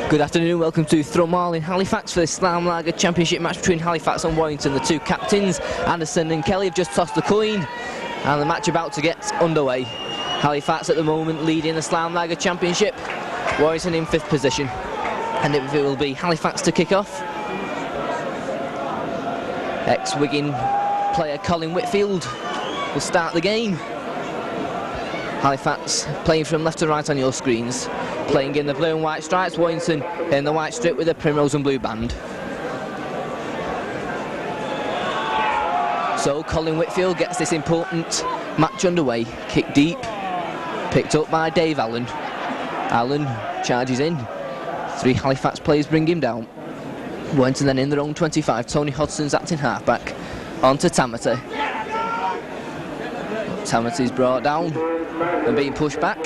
Good afternoon, welcome to Thrumall in Halifax for the Slam Lager Championship match between Halifax and Warrington. The two captains, Anderson and Kelly, have just tossed the coin and the match about to get underway. Halifax at the moment leading the Slam Lager Championship, Warrington in 5th position, and it will be Halifax to kick off. Ex-Wigan player Colin Whitfield will start the game. Halifax playing from left to right on your screens, playing in the blue and white stripes, Warrington in the white strip with a primrose and blue band. So Colin Whitfield gets this important match underway. Kick deep, picked up by Dave Allen. Allen charges in, 3 Halifax players bring him down. Warrington then in their own 25, Tony Hodgson's acting halfback, on to Tamati. Tamati's brought down and being pushed back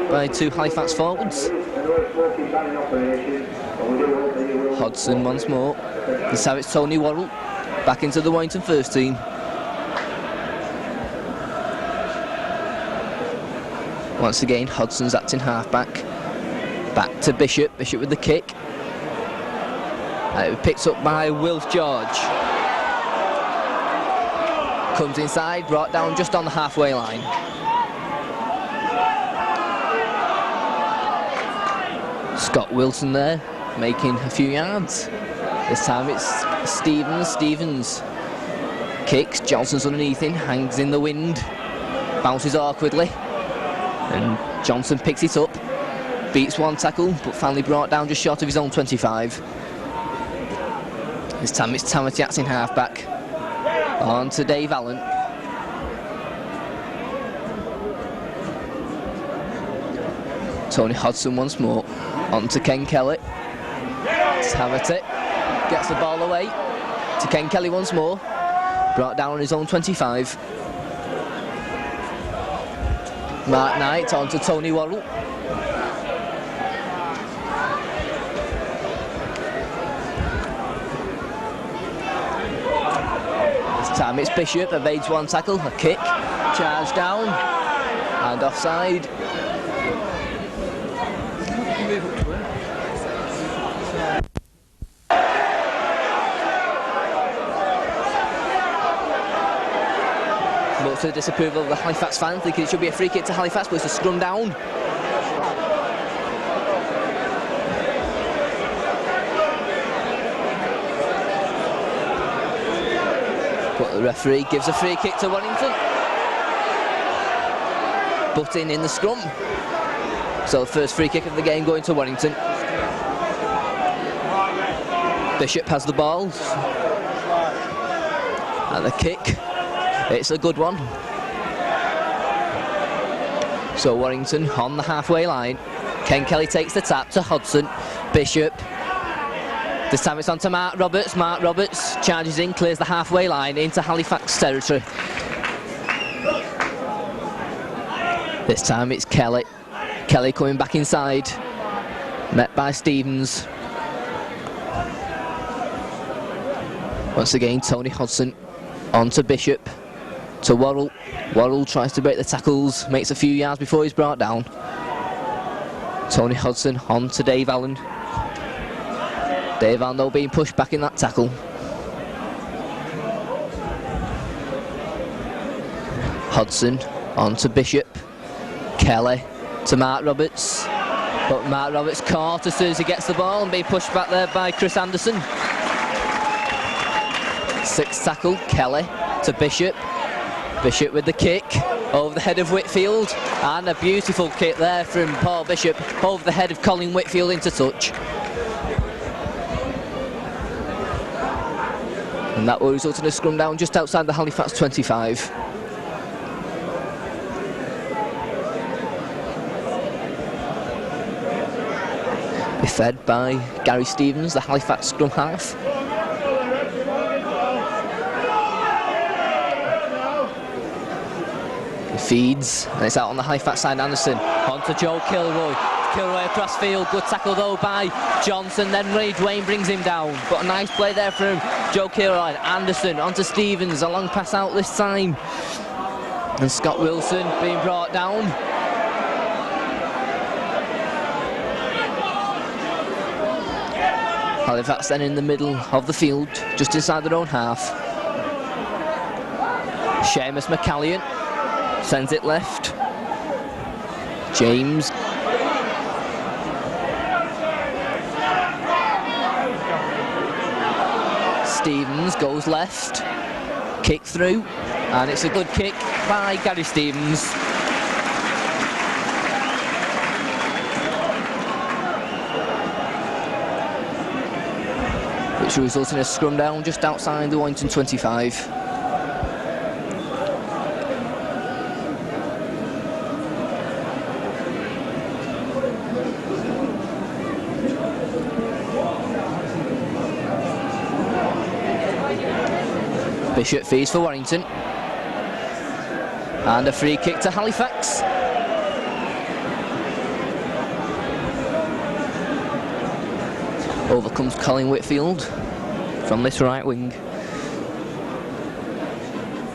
by 2 Halifax forwards. Hodgson once more. This time it's Tony Worrell back into the Warrington first team. Once again, Hodgson's acting halfback. Back to Bishop. Bishop with the kick. And it was picked up by Wilf George. Comes inside, brought down just on the halfway line. Scott Wilson there, making a few yards. This time it's Stevens. Kicks, Johnson's underneath him, hangs in the wind, bounces awkwardly, and Johnson picks it up, beats one tackle, but finally brought down just short of his own 25. This time it's Tamati acting halfback. On to Dave Allen. Tony Hodgson once more. On to Ken Kelly. Tamati gets the ball away to Ken Kelly once more. Brought down on his own 25. Mark Knight on to Tony Worrell. This time it's Bishop, evades one tackle, a kick, charge down, and offside. Much to the disapproval of the Halifax fans, thinking it should be a free kick to Halifax, but it's a scrum down. But the referee gives a free kick to Warrington. Butting in the scrum. So the first free kick of the game going to Warrington. Bishop has the ball. And the kick. It's a good one. So Warrington on the halfway line. Ken Kelly takes the tap to Hodgson. Bishop. This time it's on to Mark Roberts. Mark Roberts charges in, clears the halfway line into Halifax territory. This time it's Kelly. Kelly coming back inside. Met by Stevens. Once again, Tony Hodgson on to Bishop. To Worrell. Worrell tries to break the tackles, makes a few yards before he's brought down. Tony Hodgson on to Dave Allen. Dave Allen though being pushed back in that tackle. Hodgson on to Bishop. Kelly to Mark Roberts. But Mark Roberts caught as soon as he gets the ball and being pushed back there by Chris Anderson. 6th tackle, Kelly to Bishop. Bishop with the kick over the head of Whitfield, and a beautiful kick there from Paul Bishop over the head of Colin Whitfield into touch. And that will result in a scrum down just outside the Halifax 25. Be fed by Gary Stevens, the Halifax scrum half. Feeds, and it's out on the Halifax side. Anderson on to Joe Kilroy. Kilroy across field, good tackle though by Johnson, then Ray Dwayne brings him down, but a nice play there from Joe Kilroy. Anderson on to Stevens, a long pass out this time, and Scott Wilson being brought down. Halifax then in the middle of the field, just inside their own half. Seamus McCallion sends it left. James. Stevens goes left. Kick through. And it's a good kick by Gary Stevens. Which results in a scrum down just outside the Warrington 25. Bishop feeds for Warrington. And a free kick to Halifax. Over comes Colin Whitfield from this right wing.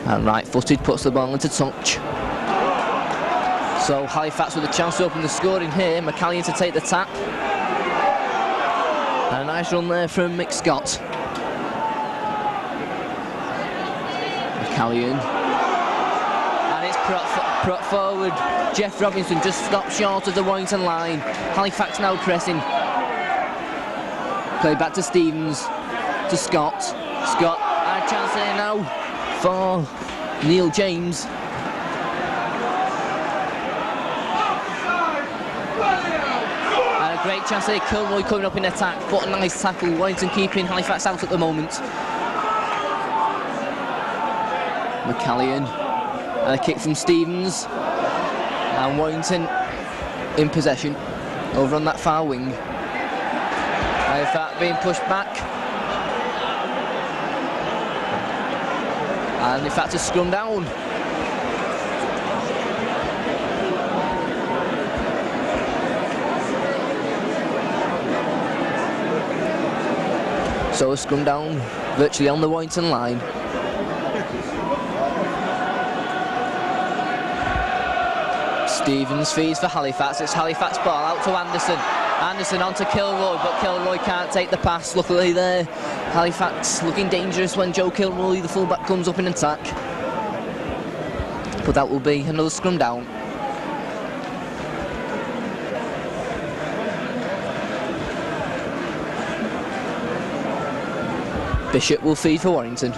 And right-footed puts the ball into touch. So Halifax with a chance to open the scoring here. McCallion to take the tap. And a nice run there from Mick Scott. McCallion. And it's prop forward. Jeff Robinson just stopped short of the Warrington line. Halifax now pressing. Play back to Stevens, to Scott. Scott, and a chance there now for Neil James. And a great chance there, Kilroy coming up in attack, but a nice tackle. Warrington keeping Halifax out at the moment. McCallion, and a kick from Stevens. And Warrington in possession, over on that far wing. Halifax being pushed back. And in fact a scrum down. So a scrum down virtually on the Warrington line. Stevens feeds for Halifax. It's Halifax ball out to Anderson. Anderson onto Kilroy, but Kilroy can't take the pass. Luckily there, Halifax looking dangerous when Joe Kilroy, the fullback, comes up in attack. But that will be another scrum down. Bishop will feed for Warrington.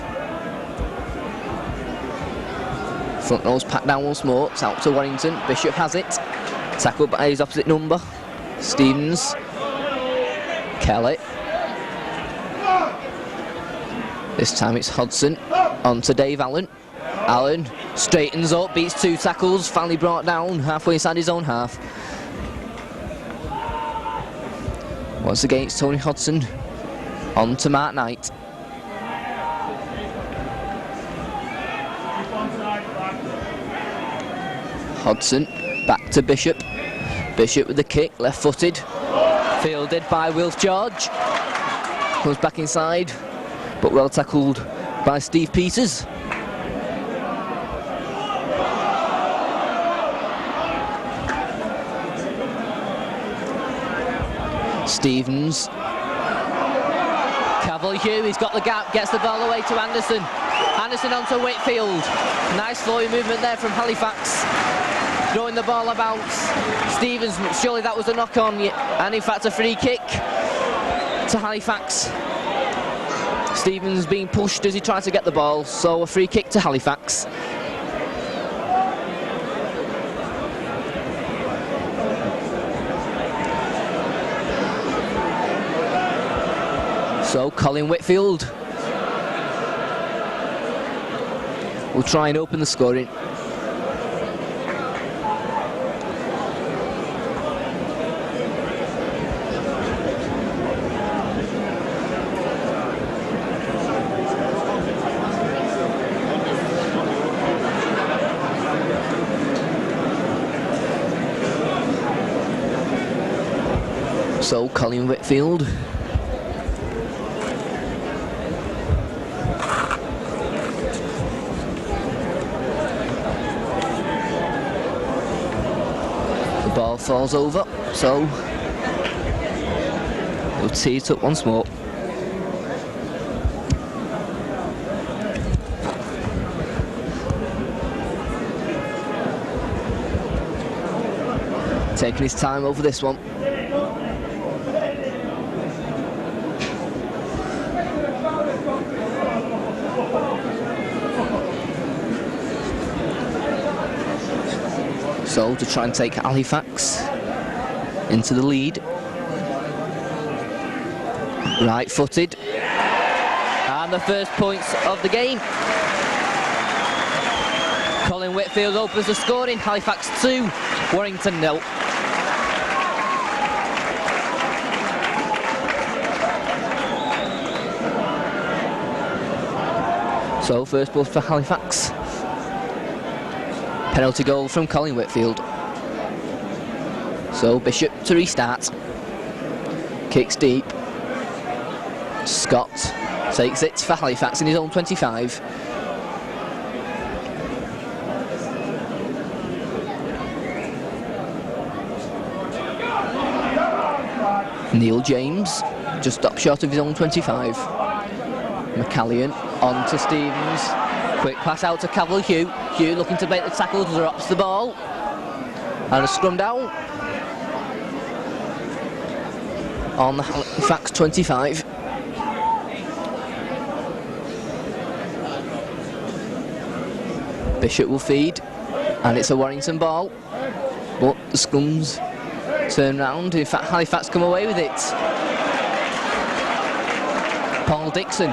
Front nose packed down once more. It's out to Warrington. Bishop has it. Tackled by his opposite number. Stevens, Kelly. This time it's Hodson on to Dave Allen. Allen straightens up, beats two tackles, finally brought down halfway inside his own half. Once again it's Tony Hodson on to Mark Knight. Hodson back to Bishop. Bishop with the kick, left-footed, fielded by Wilf George. Comes back inside, but well tackled by Steve Peters. Stevens. Cavalier, he's got the gap, gets the ball away to Anderson. Anderson onto Whitfield. Nice flowing movement there from Halifax. Throwing the ball about. Stevens, surely that was a knock-on, and in fact a free kick to Halifax. Stevens being pushed as he tried to get the ball, so a free kick to Halifax. So Colin Whitfield will try and open the scoring. So Colin Whitfield. The ball falls over, so we'll tee it up once more. Taking his time over this one. So to try and take Halifax into the lead. Right-footed. And the first points of the game. Colin Whitfield opens the scoring. Halifax 2, Warrington 0. So first ball for Halifax. Penalty goal from Colin Whitfield. So Bishop to restart. Kicks deep. Scott takes it for Halifax in his own 25. Neil James just stopped short of his own 25. McCallion on to Stevens. Quick pass out to Cavill Hugh. Hugh looking to break the tackle, drops the ball. And a scrum down on the Halifax 25. Bishop will feed, and it's a Warrington ball. But the scrums turn round. In fact, Halifax come away with it. Paul Dixon.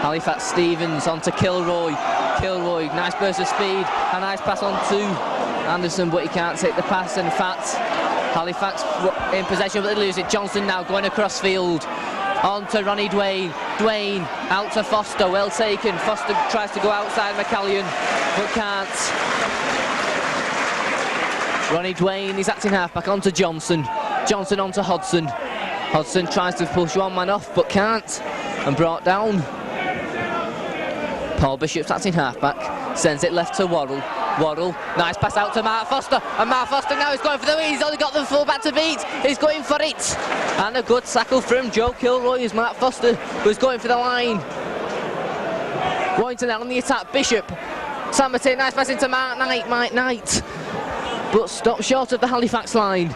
Halifax Stevens on to Kilroy. Kilroy, nice burst of speed. A nice pass on to Anderson, but he can't take the pass. In fact, Halifax in possession, but they lose it. Johnson now going across field. On to Ronnie Dwayne. Dwayne out to Foster. Well taken. Foster tries to go outside McCallion, but can't. Ronnie Dwayne is acting halfback on to Johnson. Johnson on to Hodson. Hodson tries to push one man off, but can't. And brought down. Paul Bishop's acting halfback, sends it left to Worrell. Worrell, nice pass out to Mark Foster, and Mark Foster now is going for the win. He's only got the full back to beat. He's going for it, and a good tackle from Joe Kilroy as Mark Foster was going for the line. Warrington out on the attack. Bishop, Samate, nice pass into Mike Knight, but stopped short of the Halifax line.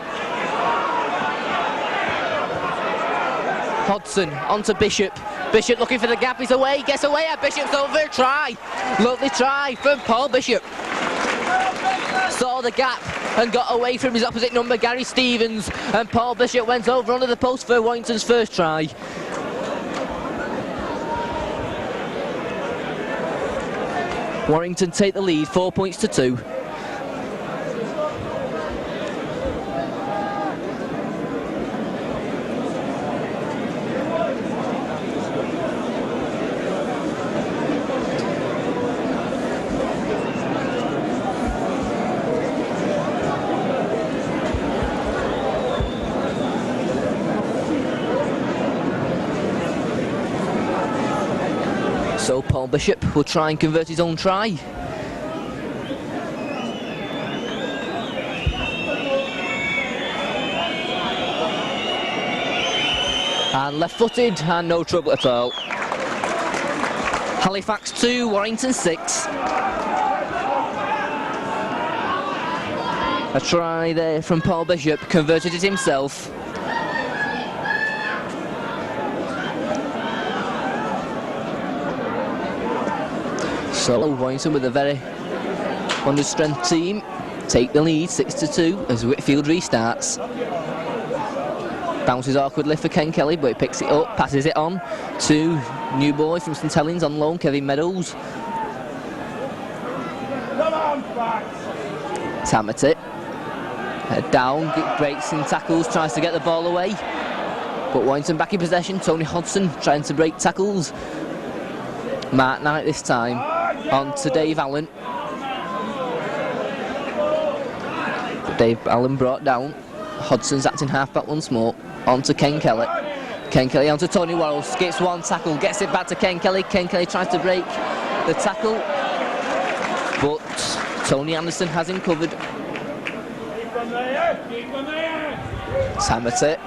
Hodson onto Bishop. Bishop looking for the gap, he's away, gets away, and Bishop's over. Try, lovely try from Paul Bishop. Saw the gap and got away from his opposite number, Gary Stevens, and Paul Bishop went over under the post for Warrington's first try. Warrington take the lead, 4 points to 2. So Paul Bishop will try and convert his own try. And left-footed, and no trouble at all. Halifax 2, Warrington 6. A try there from Paul Bishop, converted it himself. So Warrington with a very under-strength team take the lead 6-2 as Whitfield restarts. Bounces awkwardly for Ken Kelly, but he picks it up, passes it on to new boy from St Helens on loan, Kevin Meadows. Tamati. Head down, breaks in tackles, tries to get the ball away. But Warrington back in possession, Tony Hodson trying to break tackles. Mark Knight this time, on to Dave Allen. But Dave Allen brought down. Hodson's acting halfback once more, on to Ken Kelly. Ken Kelly on to Tony Worrell, skips one tackle, gets it back to Ken Kelly. Ken Kelly tries to break the tackle, but Tony Anderson has him covered. Tamati,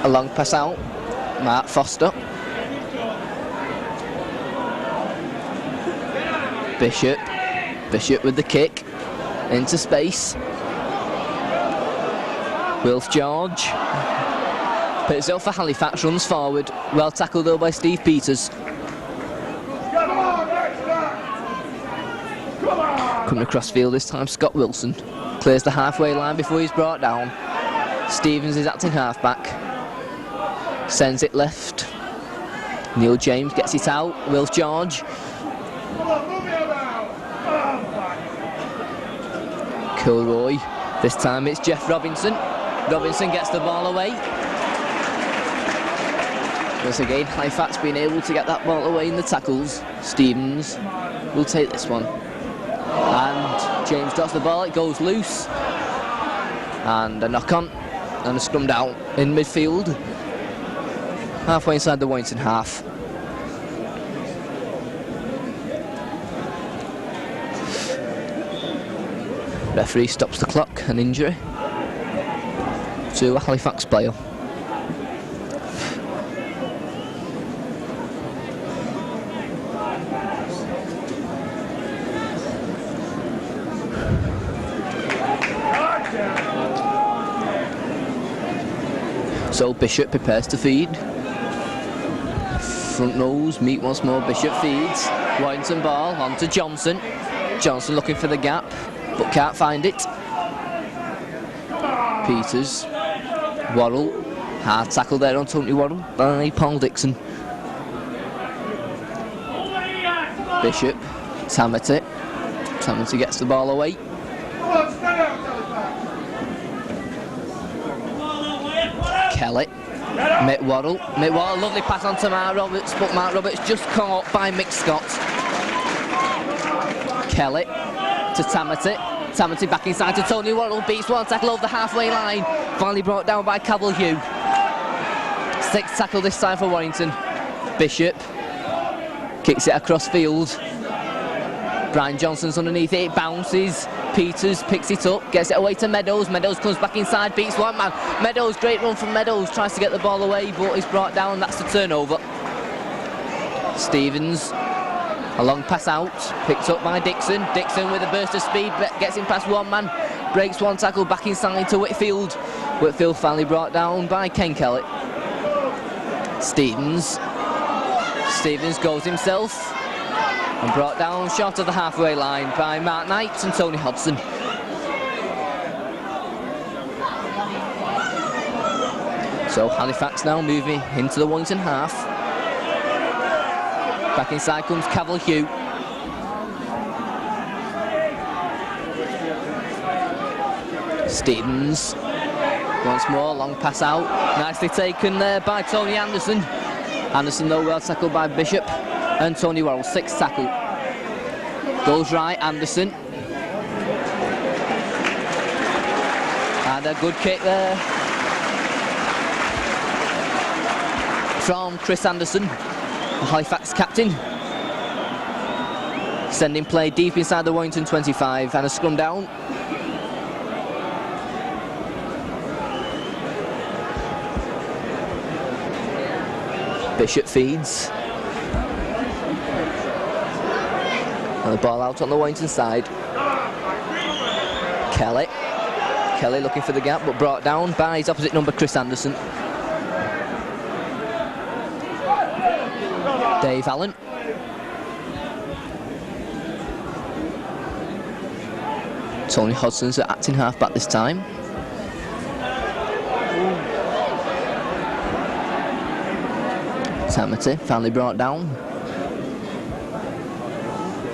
a long pass out, Mark Foster. Bishop with the kick into space. Wilf George puts it up for Halifax, runs forward. Well tackled though by Steve Peters. Coming across field this time, Scott Wilson clears the halfway line before he's brought down. Stevens is acting halfback, sends it left. Neil James gets it out. Wilf George. Kilroy. This time it's Jeff Robinson. Robinson gets the ball away. Once again, Halifax being able to get that ball away in the tackles. Stevens will take this one. And James drops the ball, it goes loose. And a knock on and a scrum down in midfield. Halfway inside the Warrington half. Referee stops the clock, an injury to a Halifax player. So Bishop prepares to feed. Front nose, meet once more, Bishop feeds. Warrington ball, on to Johnson. Johnson looking for the gap, but can't find it. Peters, Worrell, hard tackle there on Tony Worrell by Paul Dixon. Bishop, Tamati. Tamati gets the ball away. Kelly, Mick Worrell, lovely pass on to Mark Roberts, but Mark Roberts just caught by Mick Scott. Kelly to Tamati, Tamati back inside to Tony Worrell, beats one tackle over the halfway line, finally brought down by Cavill Hugh. Sixth tackle this time for Warrington. Bishop kicks it across field. Brian Johnson's underneath it, it bounces. Peters picks it up, gets it away to Meadows. Meadows comes back inside, beats one man. Meadows, great run from Meadows, tries to get the ball away, but he's brought down, that's the turnover. Stevens, a long pass out, picked up by Dixon. Dixon with a burst of speed, gets him past one man, breaks one tackle back inside to Whitfield. Whitfield finally brought down by Ken Kelly. Stevens goes himself and brought down short of the halfway line by Mark Knight and Tony Hodson. So Halifax now moving into the Warrington half. Back inside comes Cavill Hugh. Stevens once more, long pass out, nicely taken there by Tony Anderson. Anderson though well tackled by Bishop. And Tony Worrell, sixth tackle. Goes right, Anderson. And a good kick there from Chris Anderson, the Halifax captain. Sending play deep inside the Warrington 25 and a scrum down. Bishop feeds. And the ball out on the Warrington side. Kelly looking for the gap, but brought down by his opposite number, Chris Anderson. Dave Allen. Tony Hodson's acting half-back this time. Tamati finally brought down.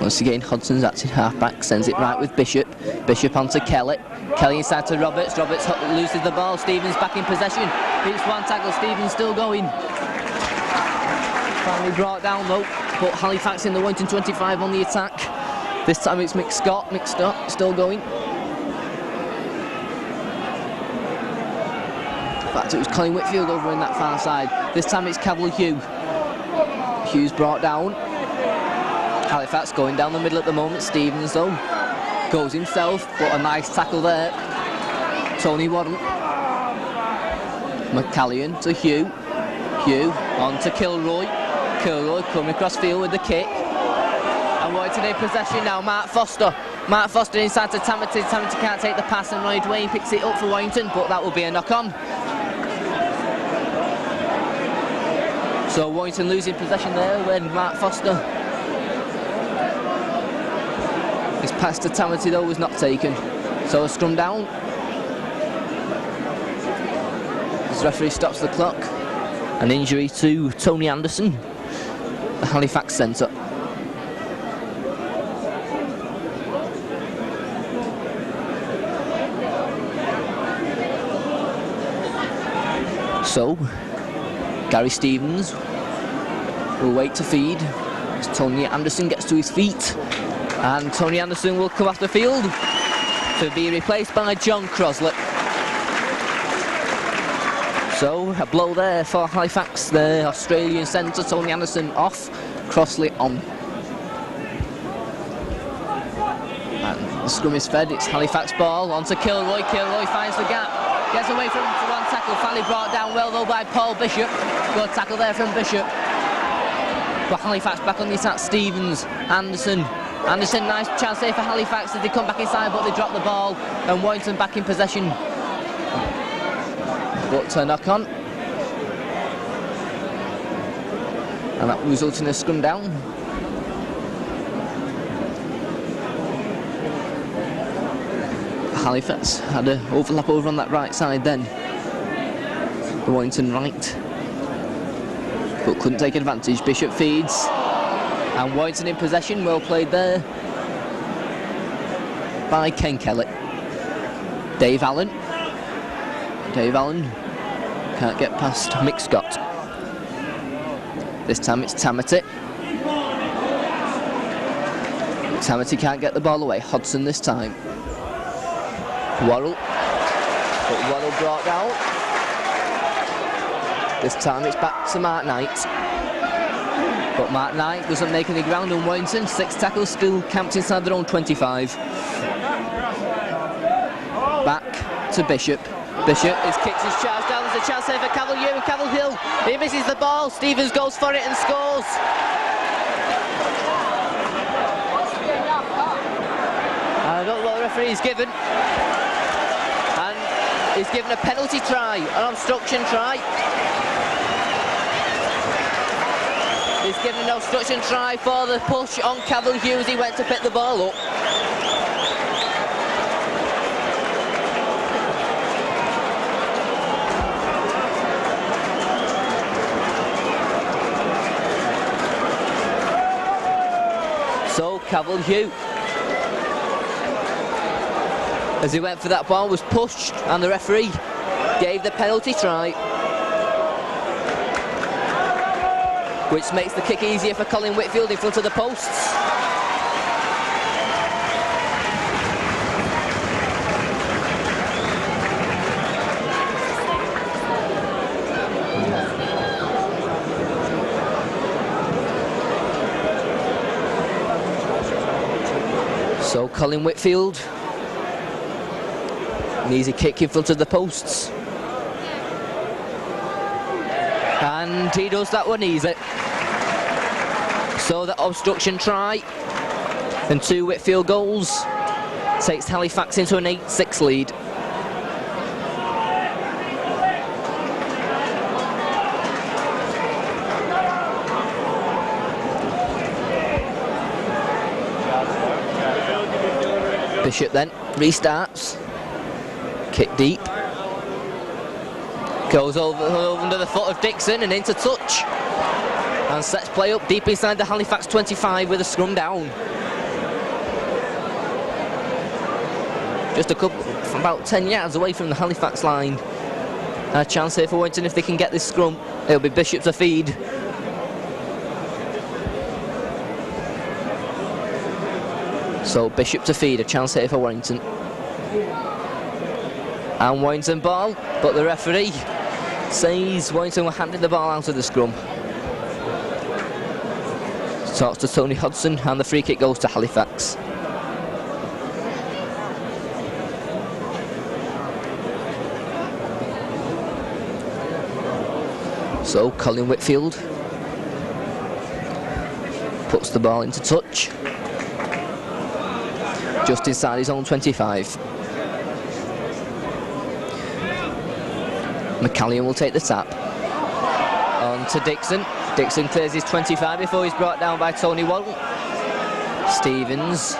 Once again, Hodson's acting half-back, sends it right with Bishop. Bishop onto Kelly. Kelly inside to Roberts. Roberts loses the ball. Stevens back in possession. Beats one tackle. Stevens still going. Finally brought down though. But Halifax in the Warrington 25 on the attack. This time it's Mick Scott. Mick Scott still going. In fact, it was Colin Whitfield over in that far side. This time it's Cavill Hugh. Hugh's brought down. Halifax going down the middle at the moment. Stevens though goes himself, but a nice tackle there. Tony Worrell. McCallion to Hugh. Hugh on to Kilroy. Kilroy coming across field with the kick. And Warrington in possession now. Mark Foster Mark Foster inside to Tamati. Tamati can't take the pass, and Roy Dwayne picks it up for Warrington, but that will be a knock-on. So Warrington losing possession there when Mark Foster. His pass to Tamati though was not taken. So a scrum down. As referee stops the clock. An injury to Tony Anderson, the Halifax centre. So, Gary Stevens will wait to feed as Tony Anderson gets to his feet, and Tony Anderson will come off the field to be replaced by John Crosley. So, a blow there for Halifax, the Australian centre. Tony Anderson off, Crossley on. And the scrum is fed, it's Halifax ball, on to Kilroy. Kilroy finds the gap, gets away from one tackle, finally brought down well though by Paul Bishop. Good tackle there from Bishop. But Halifax back on the attack, Stevens, Anderson. Anderson, nice chance there for Halifax as they come back inside, but they drop the ball, and Warrington back in possession. But a knock on, and that results in a scrum down. Halifax had an overlap over on that right side then, the Warrington right, but couldn't take advantage. Bishop feeds, and Warrington in possession. Well played there by Ken Kelly. Dave Allen can't get past Mick Scott. This time it's Tamati. Tamati can't get the ball away. Hodson this time. Worrell, but Worrell brought down. This time it's back to Mark Knight, but Mark Knight doesn't make any ground on Warrington. 6 tackles still camped inside their own 25. Back to Bishop. Bishop is kicked his charge down. There's a chance there for Cavill and Cavill. He misses the ball. Stevens goes for it and scores. I don't know what the referee is given. And he's given a penalty try, an obstruction try. He's given an obstruction try for the push on Cavill Hughes. He went to pick the ball up. So Cavill Hughes, as he went for that ball, was pushed, and the referee gave the penalty try, which makes the kick easier for Colin Whitfield in front of the posts. So Colin Whitfield, an easy kick in front of the posts, and he does that one easy. So the obstruction try and 2 Whitfield goals takes Halifax into an 8-6 lead. Bishop then restarts, kick deep, goes over under the foot of Dixon and into touch, and sets play up deep inside the Halifax 25 with a scrum down. Just a couple, about 10 yards away from the Halifax line. A chance here for Warrington if they can get this scrum. It'll be Bishop to feed. So Bishop to feed, a chance here for Warrington. And Warrington ball, but the referee says Warrington were handing the ball out of the scrum. Talks to Tony Hodson, and the free kick goes to Halifax. So Colin Whitfield puts the ball into touch. just inside his own 25. McCallion will take the tap. On to Dixon. Dixon clears his 25 before he's brought down by Tony Waddle. Stevens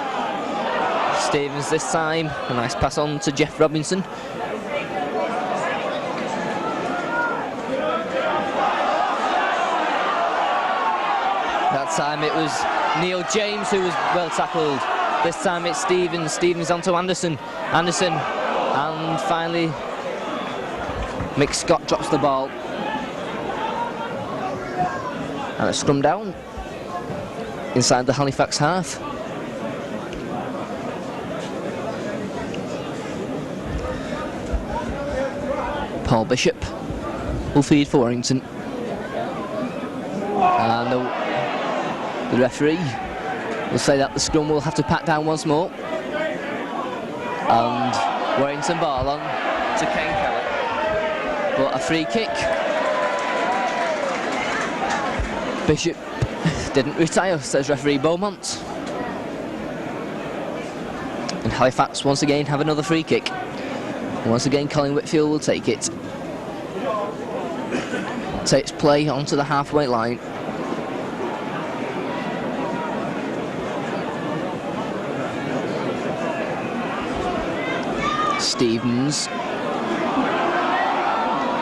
this time. A nice pass on to Jeff Robinson. That time it was Neil James who was well tackled. This time it's Stevens. Stevens onto Anderson. Anderson, and finally Mick Scott drops the ball. And a scrum down inside the Halifax half. Paul Bishop will feed for Warrington. And the referee will say that the scrum will have to pat down once more. And Warrington ball on to Ken Keller. But a free kick. Bishop didn't retire, says referee Beaumont. And Halifax once again have another free kick. Once again Colin Whitfield will take it. Takes play onto the halfway line. Stevens.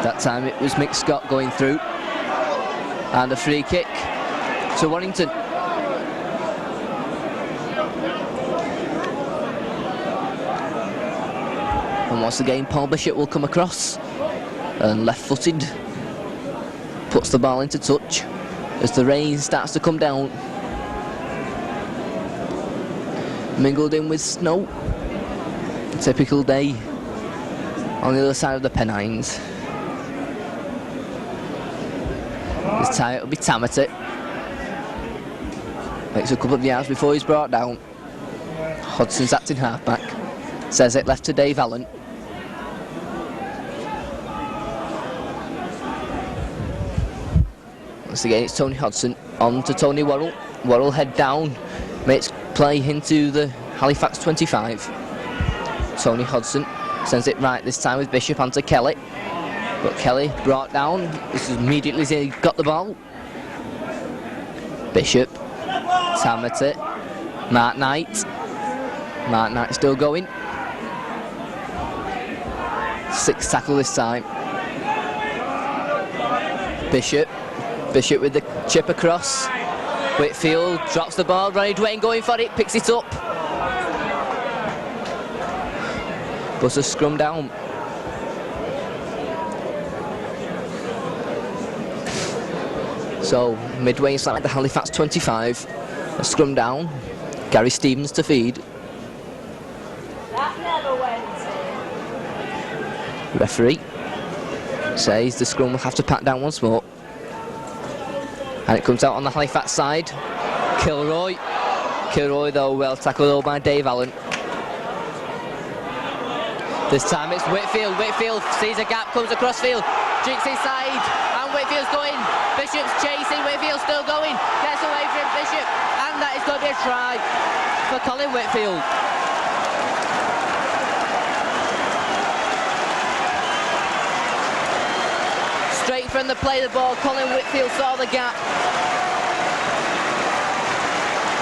That time it was Mick Scott going through. And a free kick to Warrington. And once again Paul Bishop will come across. And left-footed. Puts the ball into touch as the rain starts to come down. Mingled in with snow. Typical day on the other side of the Pennines. This time it'll be Tamati. Makes a couple of yards before he's brought down. Hudson's acting halfback. Says it left to Dave Allen. Once again it's Tony Hodson on to Tony Worrell. Worrell head down. Makes play into the Halifax 25. Tony Hodson sends it right this time with Bishop onto Kelly. But Kelly brought down. This is immediately as he got the ball. Bishop. Tamati. Mark Knight. Mark Knight still going. 6th tackle this time. Bishop. Bishop with the chip across. Whitfield drops the ball. Ronnie Dwayne going for it. Picks it up. But a scrum down. So midway inside the Halifax 25, a scrum down. Gary Stevens to feed. That never went. Referee says the scrum will have to pat down once more. And it comes out on the Halifax side. Kilroy. Kilroy though well tackled all by Dave Allen. This time it's Whitfield. Whitfield sees a gap, comes across field, jinks inside, and Whitfield's going. Bishop's chasing, Whitfield's still going, gets away from Bishop, and that is going to be a try for Colin Whitfield. Straight from the play of the ball, Colin Whitfield saw the gap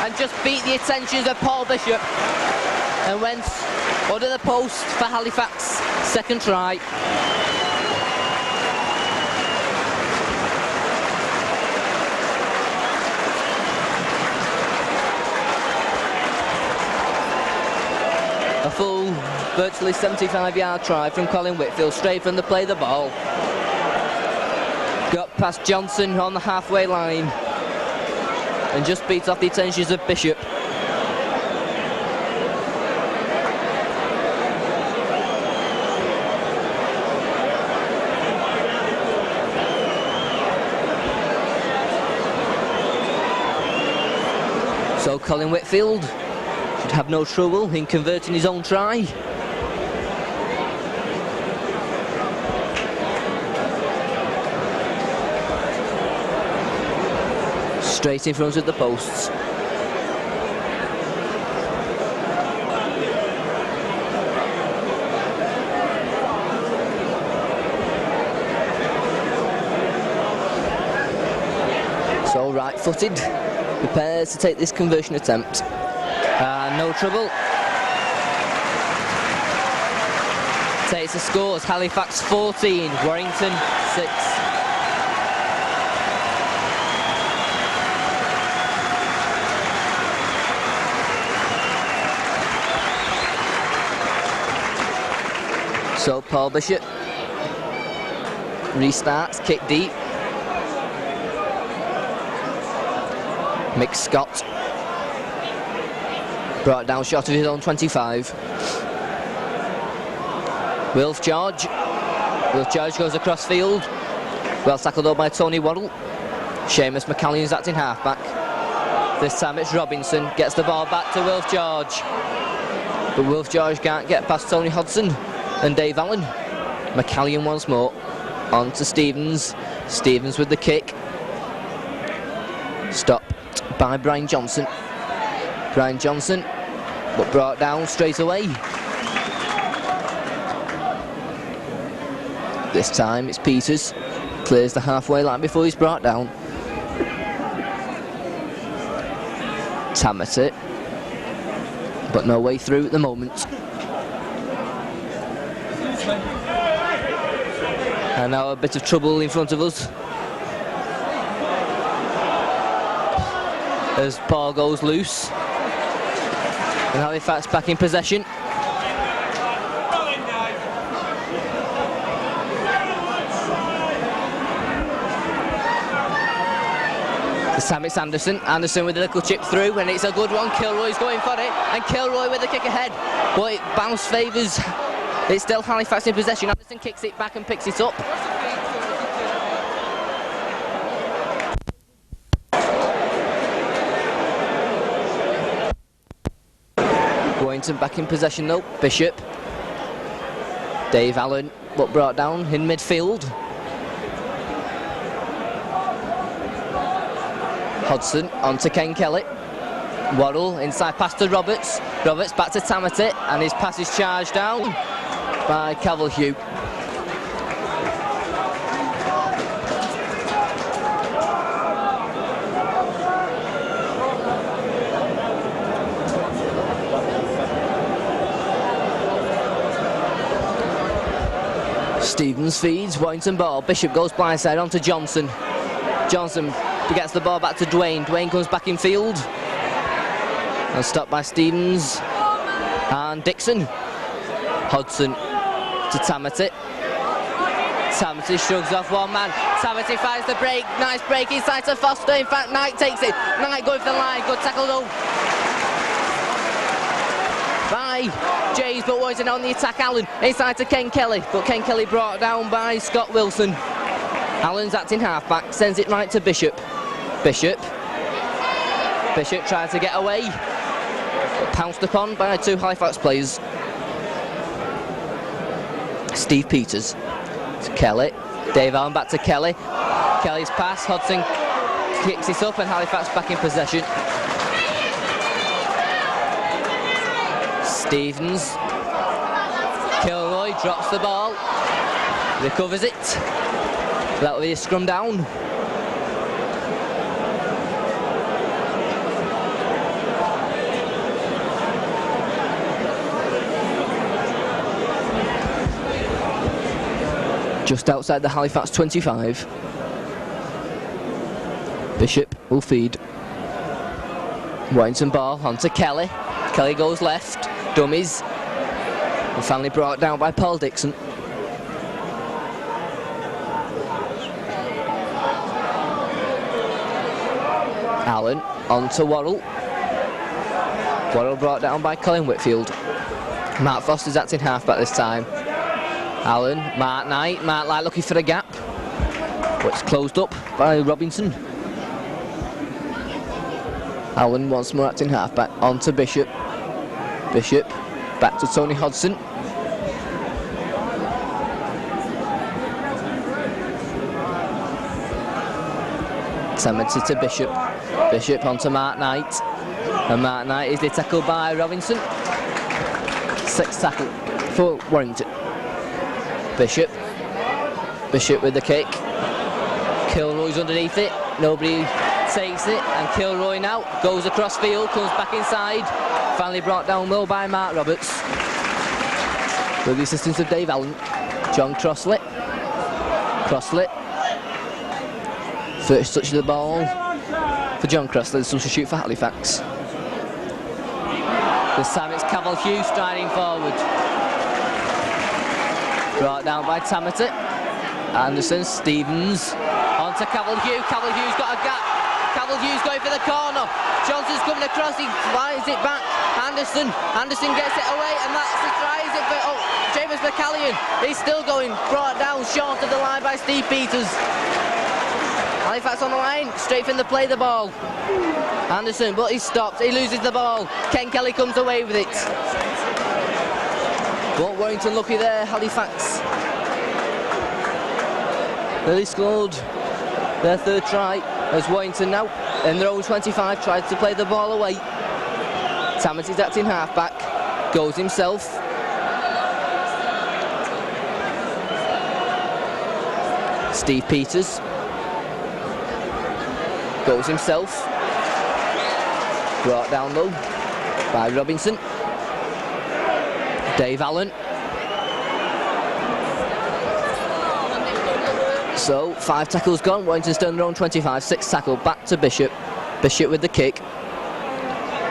and just beat the attentions of Paul Bishop and went under the post for Halifax. Second try. A full, virtually 75-yard try from Colin Whitfield, straight from the play of the ball. Got past Johnson on the halfway line and just beats off the attentions of Bishop. So Colin Whitfield should have no trouble in converting his own try. Straight in front of the posts. right-footed, prepares to take this conversion attempt. No trouble. Takes the scores, Halifax 14, Warrington 6. So Paul Bishop restarts, kick deep. Mick Scott brought down shot of his own 25. Wilf George goes across field. Well tackled though by Tony Waddle. Seamus McCallion's acting halfback. This time it's Robinson, gets the ball back to Wilf George. But Wilf George can't get past Tony Hodson and Dave Allen. McCallion once more. On to Stevens. Stevens with the kick. Stopped by Brian Johnson. Brian Johnson, but brought down straight away. This time it's Peters. Clears the halfway line before he's brought down. Tammet it. But no way through at the moment. And now a bit of trouble in front of us. As Paul goes loose. And Halifax back in possession. This time it's Anderson. Anderson with a little chip through, and it's a good one. Kilroy's going for it, and Kilroy with the kick ahead. But it bounce favours. It's still Halifax in possession. Anderson kicks it back and picks it up. Warrington back in possession though. Bishop. Dave Allen, but brought down in midfield. Hodson on to Ken Kelly. Waddle inside pass to Roberts. Roberts back to Tammet, and his pass is charged down by Cavalhue. Stevens feeds, Warrington ball. Bishop goes blindside on to Johnson. Johnson gets the ball back to Dwayne. Dwayne comes back in field. And stopped by Stevens and Dixon. Hodson to Tammet. Tammet shrugs off one man. Tammet finds the break. Nice break inside to Foster. In fact, Knight takes it. Knight going for the line. Good tackle though by James, but Warrington on the attack. Allen inside to Ken Kelly, but Ken Kelly brought down by Scott Wilson. Allen's acting halfback, sends it right to Bishop. Bishop tries to get away, but pounced upon by two Halifax players. Steve Peters to Kelly. Dave Allen back to Kelly. Kelly's pass, Hodson kicks it up, and Halifax back in possession. Stevens. Kilroy drops the ball. Recovers it. That will be a scrum down. Just outside the Halifax 25. Bishop will feed. Warrington ball onto Kelly. Kelly goes left. Dummies. And finally brought down by Paul Dixon. Allen on to Worrell. Worrell brought down by Colin Whitfield. Mark Foster's acting halfback this time. Allen, Mark Knight. Mark Knight looking for a gap. But it's closed up by Robinson. Allen once more acting halfback. On to Bishop. Bishop back to Tony Hodson. Tammet to Bishop. Bishop onto Mark Knight. And Mark Knight is tackled by Robinson. Sixth tackle for Warrington. Bishop. Bishop with the kick. Kilroy's underneath it. Nobody takes it, and Kilroy now goes across field, comes back inside. Finally brought down low by Mark Roberts. With the assistance of Dave Allen. John Crossley. Crossley. First touch of the ball for John Crossley, the substitute for Halifax. This time it's Cavill Hughes striding forward. Brought down by Tamati. Anderson, Stevens. On to Cavill Hughes. Cavill Hughes got a gap. Cavill Hughes going for the corner. Johnson's coming across, he flies it back. Anderson gets it away, and that's the try. Is it for James McCallion? He's still going, brought down short of the line by Steve Peters. Halifax on the line, straight from the play the ball. Anderson, but he stops, he loses the ball. Ken Kelly comes away with it. But Warrington lucky there, Halifax. They scored their third try as Warrington now in their own 25 tries to play the ball away. Tamati's acting half-back, goes himself. Steve Peters goes himself. Brought down low by Robinson. Dave Allen. So 5 tackles gone, Warrington still in their own 25, 6 tackle, back to Bishop. Bishop with the kick.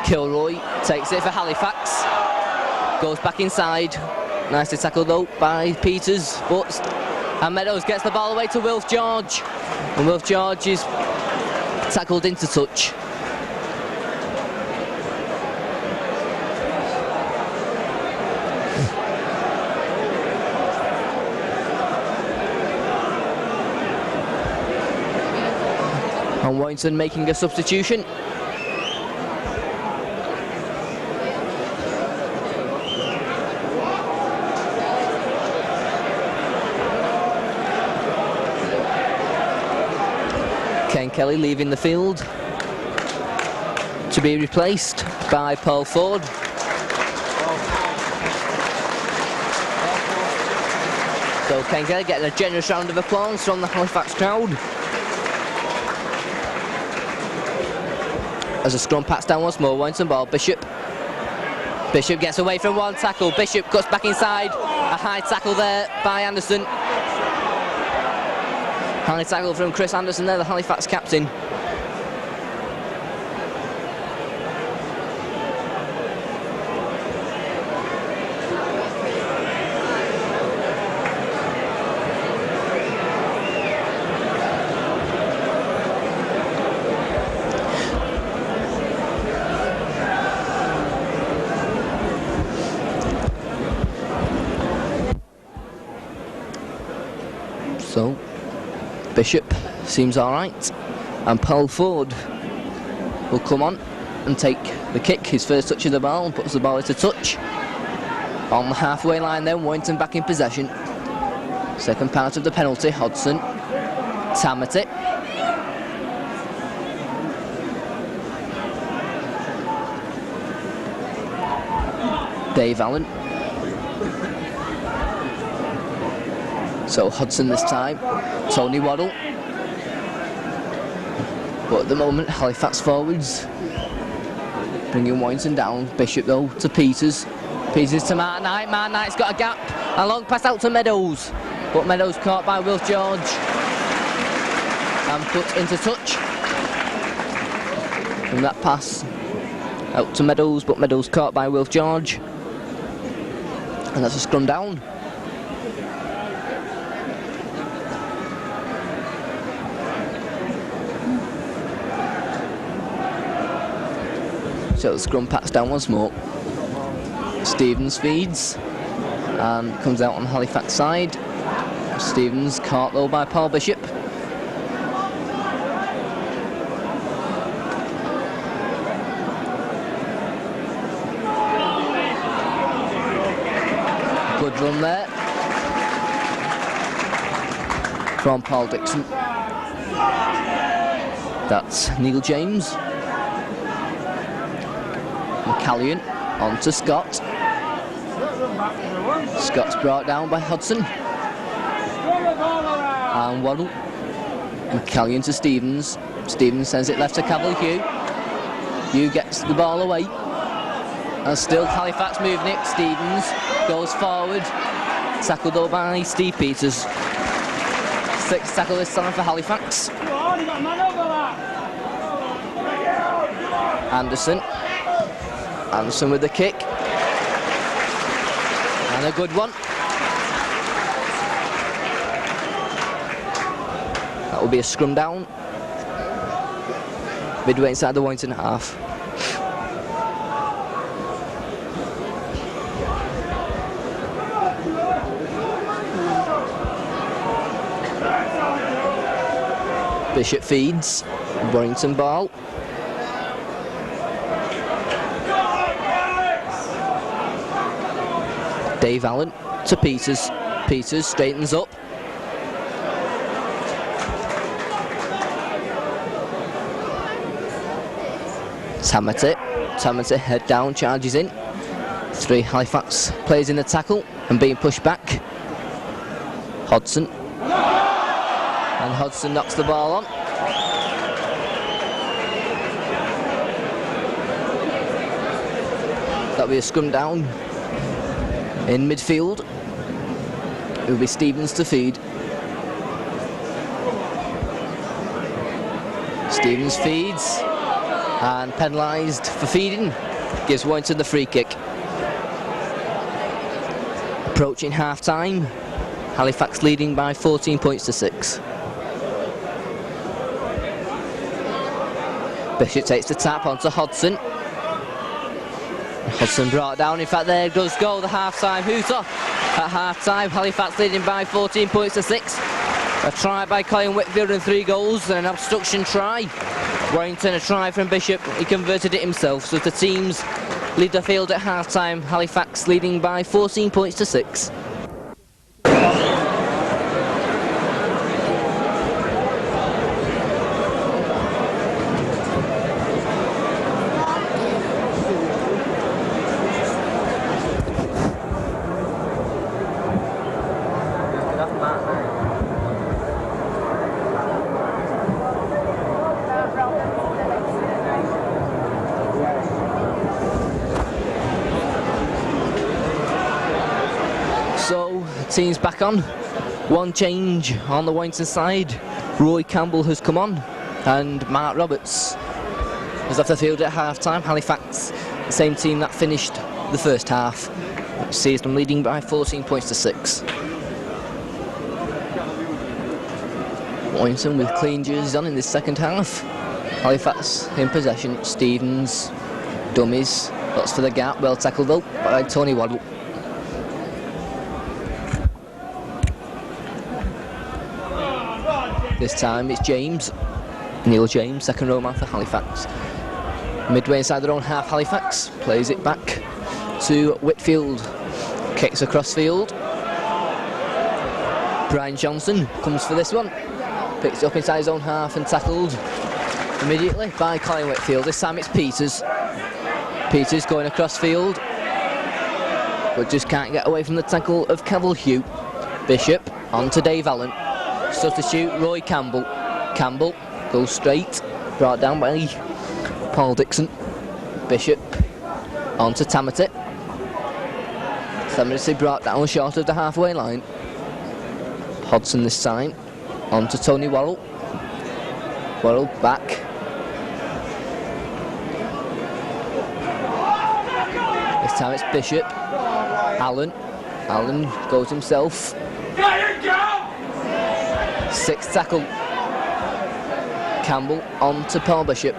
Kilroy takes it for Halifax. Goes back inside. Nicely tackled though by Peters, and Meadows gets the ball away to Wilf George. And Wilf George is tackled into touch. And Warrington making a substitution. Ken Kelly leaving the field to be replaced by Paul Ford. So Ken Kelly getting a generous round of applause from the Halifax crowd. As a scrum pats down once more, Warrington ball, Bishop. Bishop gets away from one tackle, Bishop cuts back inside, a high tackle there by Anderson. High tackle from Chris Anderson there, the Halifax captain. So Bishop seems alright, and Paul Ford will come on and take the kick, his first touch of the ball, and puts the ball into touch. On the halfway line then, Warrington back in possession. Second part of the penalty, Hodson, Tamati. Dave Allen. So Hodson this time, Tony Waddle. But at the moment, Halifax forwards bringing Warrington down. Bishop though to Peters. Peters to Mark Knight. Mark Knight's got a gap. A long pass out to Meadows. But Meadows caught by Wilf George and put into touch. From that pass out to Meadows, but Meadows caught by Wilf George. And that's a scrum down. So the scrum pats down once more. Stevens feeds and comes out on the Halifax side. Stevens caught though by Paul Bishop. Good run there from Paul Dixon. That's Neil James. McCallion on to Scott. Scott's brought down by Hodson. And Waddle. McCallion to Stevens. Stevens sends it left to Cavill-Hugh. Hugh gets the ball away. And still Halifax moving it. Stevens goes forward. Tackled though by Steve Peters. 6th tackle this time for Halifax. Anderson. Anderson with the kick. And a good one. That will be a scrum down. Midway inside the Warrington half. Bishop feeds. Warrington ball. Dave Allen to Peters. Peters straightens up. Tamati head down, charges in. 3 Halifax players in the tackle and being pushed back. Hodson. And Hodson knocks the ball on. That'll be a scrum down. In midfield, it will be Stevens to feed. Stevens feeds and penalised for feeding. Gives Warrington the free kick. Approaching half time, Halifax leading by 14 points to 6. Bishop takes the tap onto Hodson. Hodson brought down, in fact there does go the half-time hooter. At half-time, Halifax leading by 14 points to 6. A try by Colin Whitfield and 3 goals and an obstruction try. Warrington a try from Bishop, he converted it himself. So the teams lead the field at half-time, Halifax leading by 14 points to 6. Team's back on. One change on the Warrington side. Roy Campbell has come on and Mark Roberts is off the field at half-time. Halifax, the same team that finished the first half, which sees them leading by 14 points to 6. Warrington with clean jerseys on in this second half. Halifax in possession. Stevens, dummies, lots for the gap, well tackled though by Tony Waddle. This time it's James, Neil James, second row man for Halifax. Midway inside their own half, Halifax plays it back to Whitfield. Kicks across field. Brian Johnson comes for this one. Picks it up inside his own half and tackled immediately by Colin Whitfield. This time it's Peters. Peters going across field, but just can't get away from the tackle of Cavill-Hugh. Bishop on to Dave Allen. Substitute Roy Campbell. Campbell goes straight, brought down by Paul Dixon. Bishop on to Tamati. Tamati brought down short of the halfway line. Hodson this time on to Tony Worrell. Worrell back. This time it's Bishop. Allen goes himself. 6th tackle. Campbell on to Paul Bishop.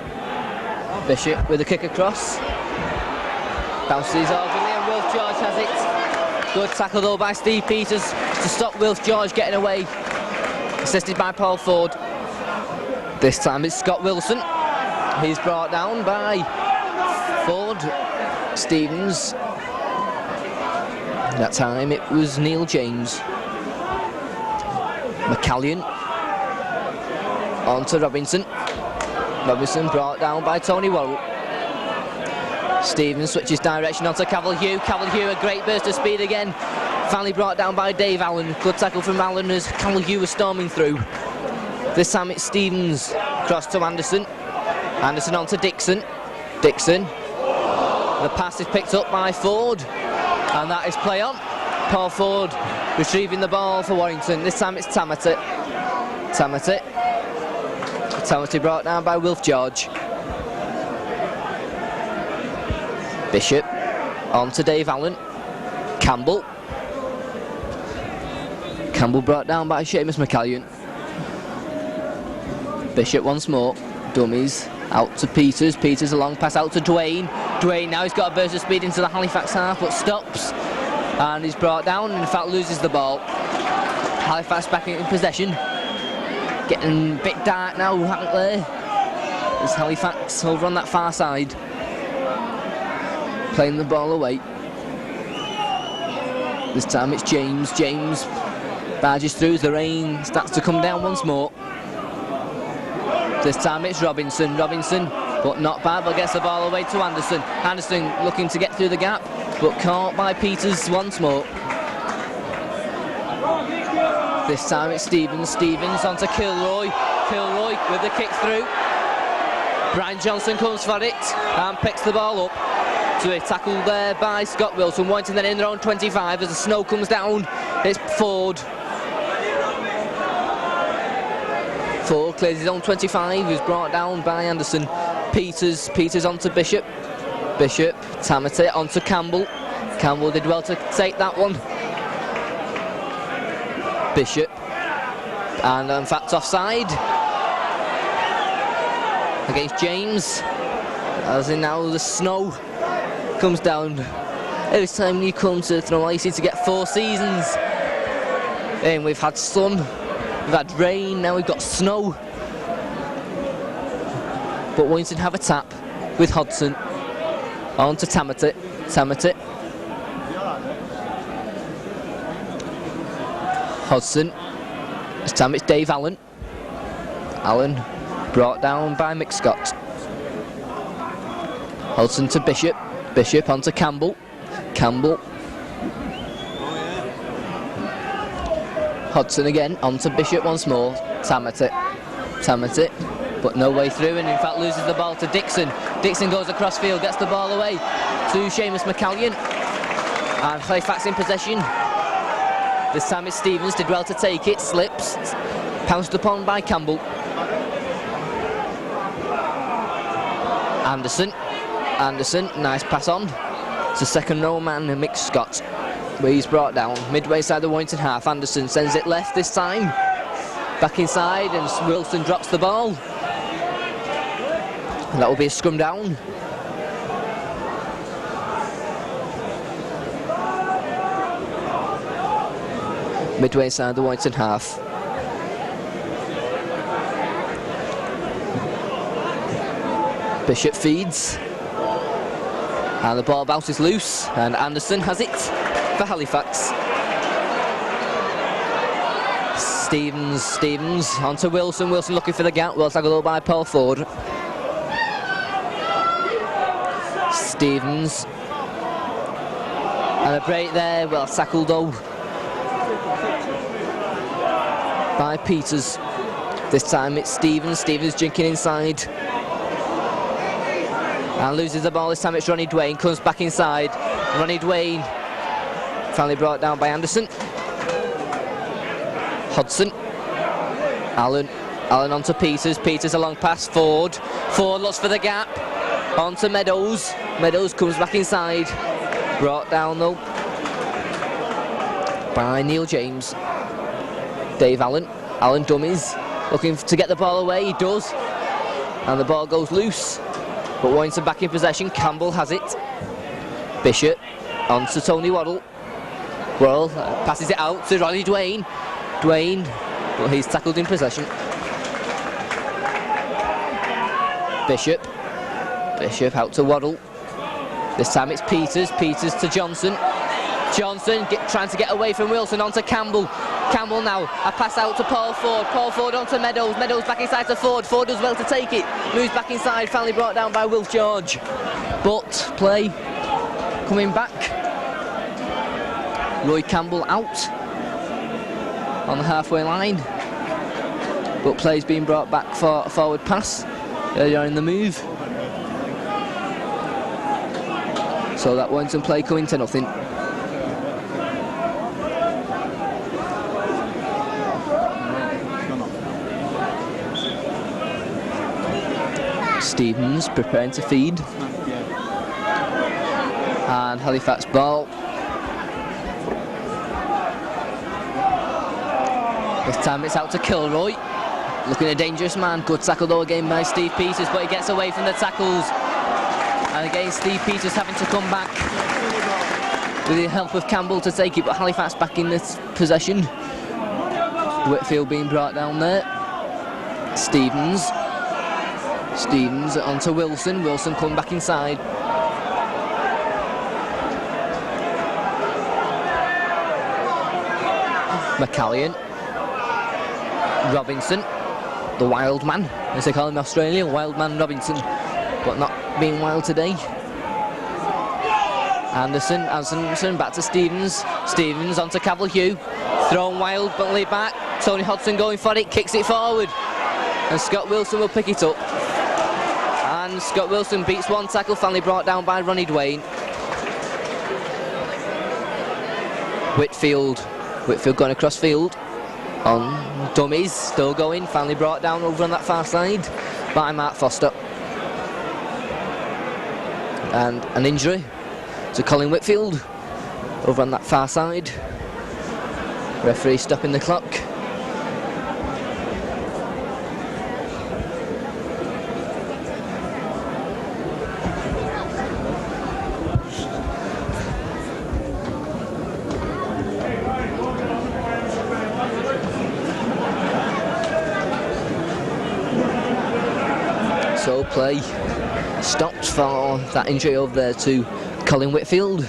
Bishop with a kick across. Bounces over and Wilf George has it. Good tackle though by Steve Peters to stop Wilf George getting away. Assisted by Paul Ford. This time it's Scott Wilson. He's brought down by Ford. Stevens. That time it was Neil James. McCallion on to Robinson. Robinson brought down by Tony Worrell. Stevens switches direction onto Cavill-Hugh. Cavill-Hugh, a great burst of speed again. Finally brought down by Dave Allen. Good tackle from Allen as Cavill-Hugh was storming through. This time it's Stevens, cross to Anderson. Anderson on to Dixon. Dixon. The pass is picked up by Ford, and that is play on. Paul Ford retrieving the ball for Warrington. This time it's Tamati. Tamati brought down by Wilf George. Bishop on to Dave Allen. Campbell. Campbell brought down by Seamus McCallion. Bishop once more. Dummies out to Peters. Peters a long pass out to Dwayne. Dwayne now he's got a burst of speed into the Halifax half, but stops. And he's brought down and in fact loses the ball. Halifax back in possession. Getting a bit dark now, haven't they? There's Halifax over on that far side. Playing the ball away. This time it's James. James barges through as the rain starts to come down once more. This time it's Robinson. Robinson, but not bad, but gets the ball away to Anderson. Anderson looking to get through the gap, but caught by Peters once more. This time it's Stevens. Stevens on to Kilroy. Kilroy with the kick through. Brian Johnson comes for it and picks the ball up. To a tackle there by Scott Wilson. Warrington then in their own 25 as the snow comes down. It's Ford. Ford clears his own 25. He's brought down by Anderson. Peters. Peters on to Bishop. Bishop. Tamati on to Campbell. Campbell did well to take that one. Bishop. And in fact offside. Against James. As in now the snow comes down. Every time you come to Throne, you seem to get 4 seasons. And we've had sun, we've had rain, now we've got snow. But Warrington have a tap with Hodson. On to Tamati. Tamati. Hodson. This time it's Dave Allen. Allen brought down by Mick Scott. Hodson to Bishop. Bishop onto Campbell. Campbell. Hodson again onto Bishop once more. Tamati. Tamati. But no way through and in fact loses the ball to Dixon. Dixon goes across field, gets the ball away to Seamus McCallion. And Halifax in possession. This time it's Stevens, did well to take it, slips. Pounced upon by Campbell. Anderson. Anderson, nice pass on to second row man Mick Scott, where he's brought down midway side the Warrington half. Anderson sends it left this time, back inside, and Wilson drops the ball, and that will be a scrum down. Midway side the Warrington half. Bishop feeds. And the ball bounces loose, and Anderson has it for Halifax. Stevens onto Wilson. Wilson looking for the gap. Well tackled over by Paul Ford. Stevens. And a break there. Well tackled though by Peters. This time it's Stevens. Stevens drinking inside. And loses the ball. This time it's Ronnie Dwayne, comes back inside. Ronnie Dwayne finally brought down by Anderson. Hodson. Allen. Allen onto Peters. Peters a long pass. Ford. Ford looks for the gap. Onto Meadows. Meadows comes back inside. Brought down though by Neil James. Dave Allen. Allen dummies. Looking to get the ball away. He does. And the ball goes loose. But Warrington back in possession. Campbell has it. Bishop on to Tony Waddle. Waddle passes it out to Ronnie Dwayne. Dwayne, but he's tackled in possession. Bishop. Bishop out to Waddle. This time it's Peters. Peters to Johnson. Johnson trying to get away from Wilson onto Campbell. Campbell now, a pass out to Paul Ford. Paul Ford onto Meadows. Meadows back inside to Ford. Ford does well to take it. Moves back inside, finally brought down by Wilf George. But play coming back. Roy Campbell out on the halfway line. but play's being brought back for a forward pass earlier on in the move. So that Warrington play coming to nothing. Stevens preparing to feed. And Halifax ball. This time it's out to Kilroy. Looking a dangerous man. Good tackle though again by Steve Peters, but he gets away from the tackles. And again Steve Peters having to come back with the help of Campbell to take it, but Halifax back in this possession. Whitfield being brought down there. Stevens onto Wilson. Wilson coming back inside. McCallion. Robinson, the wild man, as they call him in Australia, wild man Robinson, but not being wild today. Anderson back to Stevens. Stevens onto Cavill-Hugh. Thrown wildly back. Tony Hodgson going for it, kicks it forward. And Scott Wilson will pick it up. And Scott Wilson beats one tackle, finally brought down by Ronnie Dwayne. Whitfield going across field. On dummies, still going, finally brought down over on that far side by Mark Foster. And an injury to Colin Whitfield over on that far side. Referee stopping the clock. So play stopped for that injury over there to Colin Whitfield.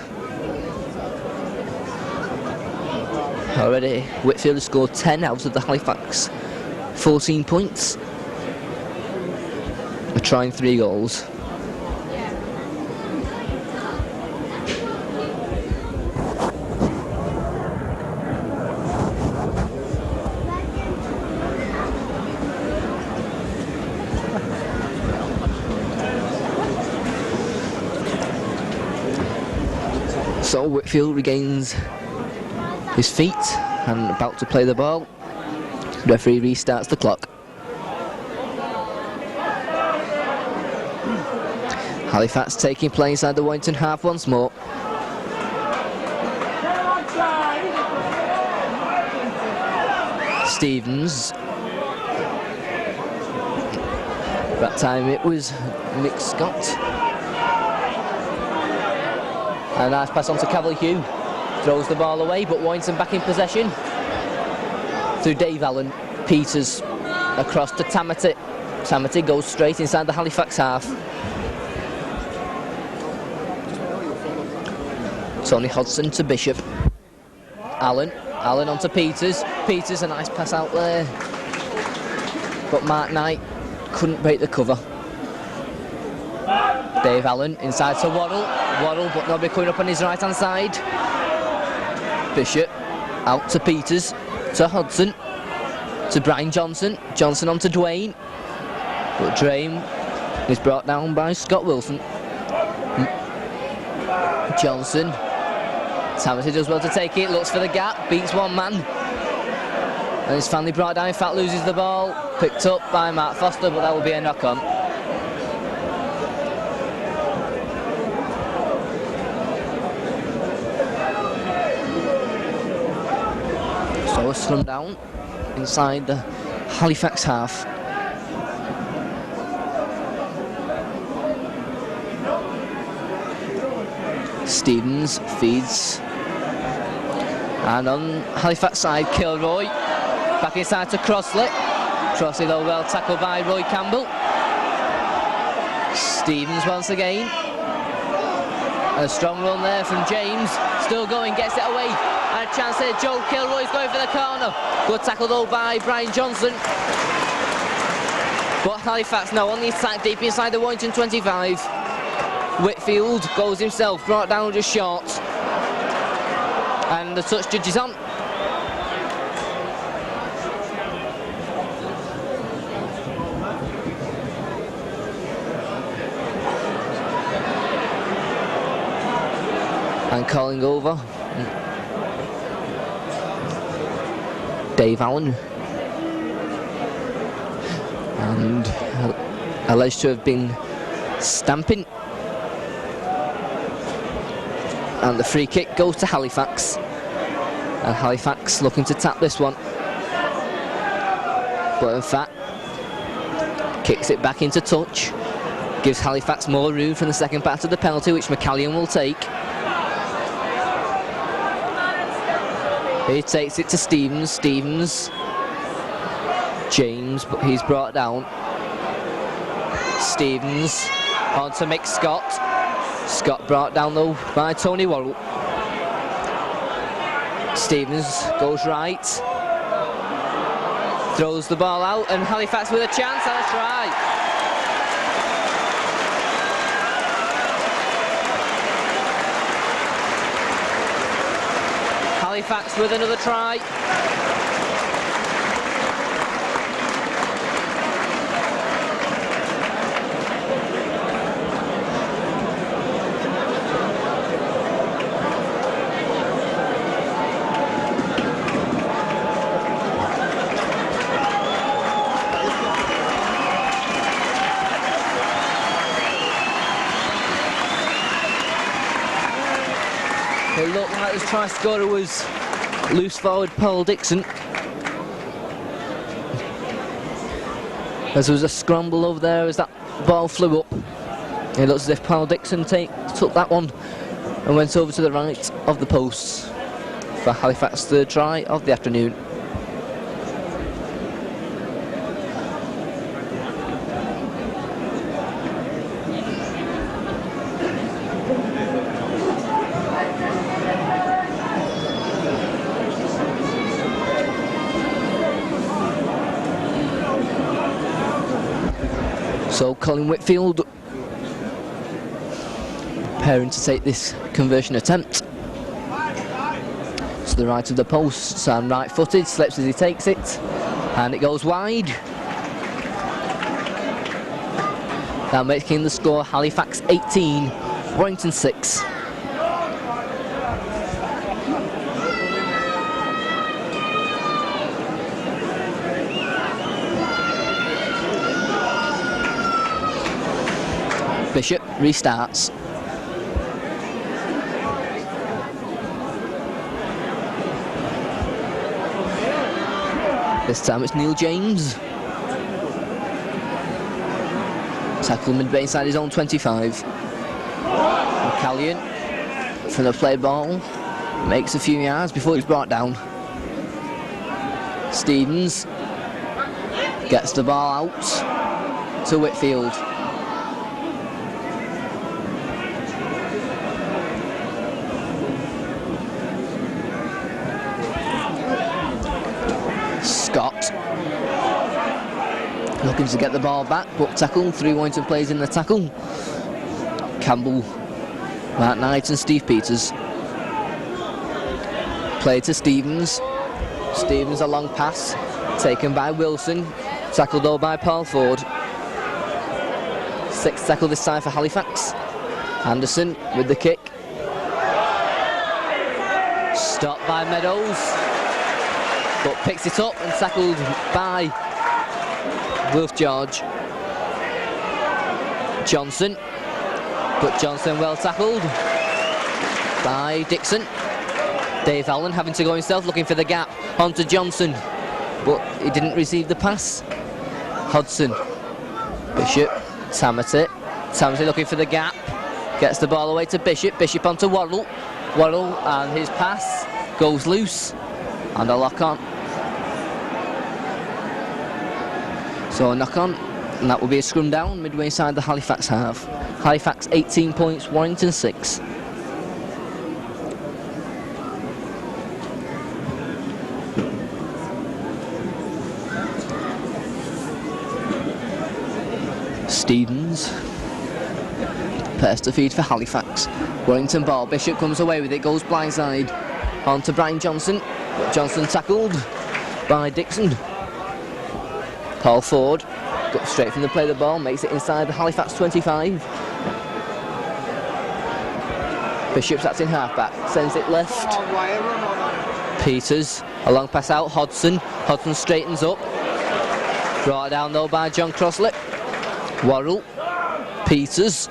Already Whitfield has scored 10 out of the Halifax 14 points. We're trying 3 goals. So Whitfield regains his feet and about to play the ball. Referee restarts the clock. Halifax taking play inside the Warrington half once more. Stevens. That time it was Mick Scott. A nice pass on to Cavill-Hugh. Throws the ball away, but Warrington back in possession. Through Dave Allen. Peters across to Tamati. Tamati goes straight inside the Halifax half. Tony Hodgson to Bishop. Allen onto Peters. Peters, a nice pass out there. But Mark Knight couldn't break the cover. Dave Allen inside to Waddle, but nobody coming up on his right hand side. Bishop out to Peters, to Hodgson, to Brian Johnson. Johnson on to Dwayne, but Dwayne is brought down by Scott Wilson. Johnson. Tamati does well to take it, looks for the gap, beats one man. And it's finally brought down, in fact loses the ball. Picked up by Mark Foster, but that will be a knock on. So a slum down inside the Halifax half. Stevens feeds. And on Halifax side, Kilroy. Back inside to Crossley. Crossley though well tackled by Roy Campbell. Stevens once again. And a strong run there from James. Still going, gets it away. And a chance there, Joe Kilroy's going for the corner. Good tackle though by Brian Johnson. But Halifax now on the attack deep inside the Warrington 25. Whitfield goes himself, brought down just short. And the touch judge is on. calling over. Dave Allen. And alleged to have been stamping. And the free kick goes to Halifax. And Halifax looking to tap this one. But in fact, kicks it back into touch. Gives Halifax more room from the second part of the penalty, which McCallion will take. He takes it to Stevens. Stevens. James, but he's brought down. Stevens on to Mick Scott. Scott brought down though by Tony Worrell. Stevens goes right. Throws the ball out, and Halifax with a chance and a try. Halifax with another try. It looked like the try scorer was loose forward Paul Dixon. As there was a scramble over there as that ball flew up. It looks as if Paul Dixon took that one and went over to the right of the posts for Halifax's third try of the afternoon. So Colin Whitfield preparing to take this conversion attempt. To the right of the post, Sam right-footed, slips as he takes it, and it goes wide. Now making the score Halifax 18, Warrington 6. Bishop restarts. This time it's Neil James. Tackle midway inside his own 25. McCallion from the play ball makes a few yards before he's brought down. Stevens gets the ball out to Whitfield. Scott looking to get the ball back, but tackled. 3 Warrington players in the tackle. Campbell, Mark Knight and Steve Peters. Play to Stevens. Stevens a long pass taken by Wilson, tackled though by Paul Ford. 6th tackle this time for Halifax. Anderson with the kick. Stopped by Meadows, but picks it up and tackled by Wolf George. Johnson, but Johnson well tackled by Dixon. Dave Allen having to go himself, looking for the gap onto Johnson, but he didn't receive the pass. Hodson, Bishop, Tamati looking for the gap, gets the ball away to Bishop, Bishop onto Worrell, and his pass goes loose and a lock on. So a knock on, and that will be a scrum down midway inside the Halifax half. Halifax 18 points, Warrington 6. Stevens pairs to feed for Halifax. Warrington ball, Bishop comes away with it, goes blindside on to Brian Johnson, but Johnson tackled by Dixon. Paul Ford got straight from the play of the ball, makes it inside the Halifax 25. Bishop's acting half-back, sends it left. Peters, a long pass out, Hodson straightens up. Brought down though by John Crossley. Worrell, Peters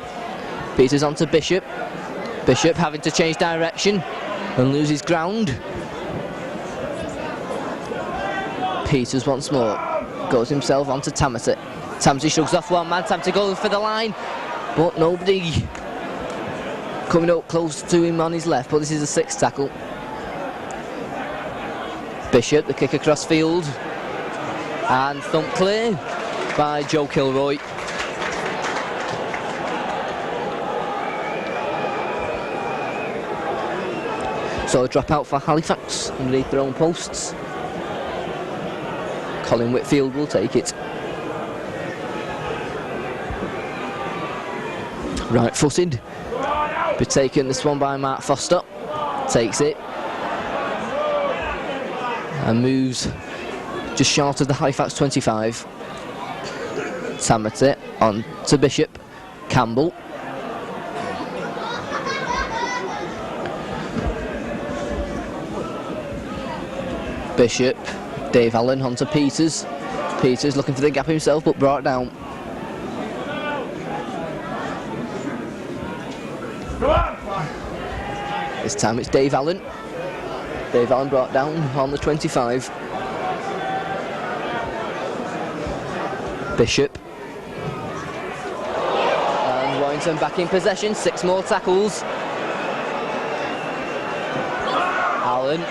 onto Bishop. Bishop having to change direction and loses ground. Peters once more, goes himself onto Tamati. Tamati shrugs off one man, Tamati goes for the line, but nobody coming up close to him on his left, but this is a sixth tackle. Bishop, the kick across field, and thumped clear by Joe Kilroy. So a drop out for Halifax underneath their own posts. Colin Whitfield will take it. Right-footed. Be taken this one by Mark Foster. Takes it. And moves just short of the Halifax 25. Tamati on to Bishop. Campbell. Bishop. Dave Allen onto Peters. Peters looking for the gap himself, but brought down. This time it's Dave Allen. Dave Allen brought down on the 25. Bishop. And Warrington back in possession, 6 more tackles. Allen.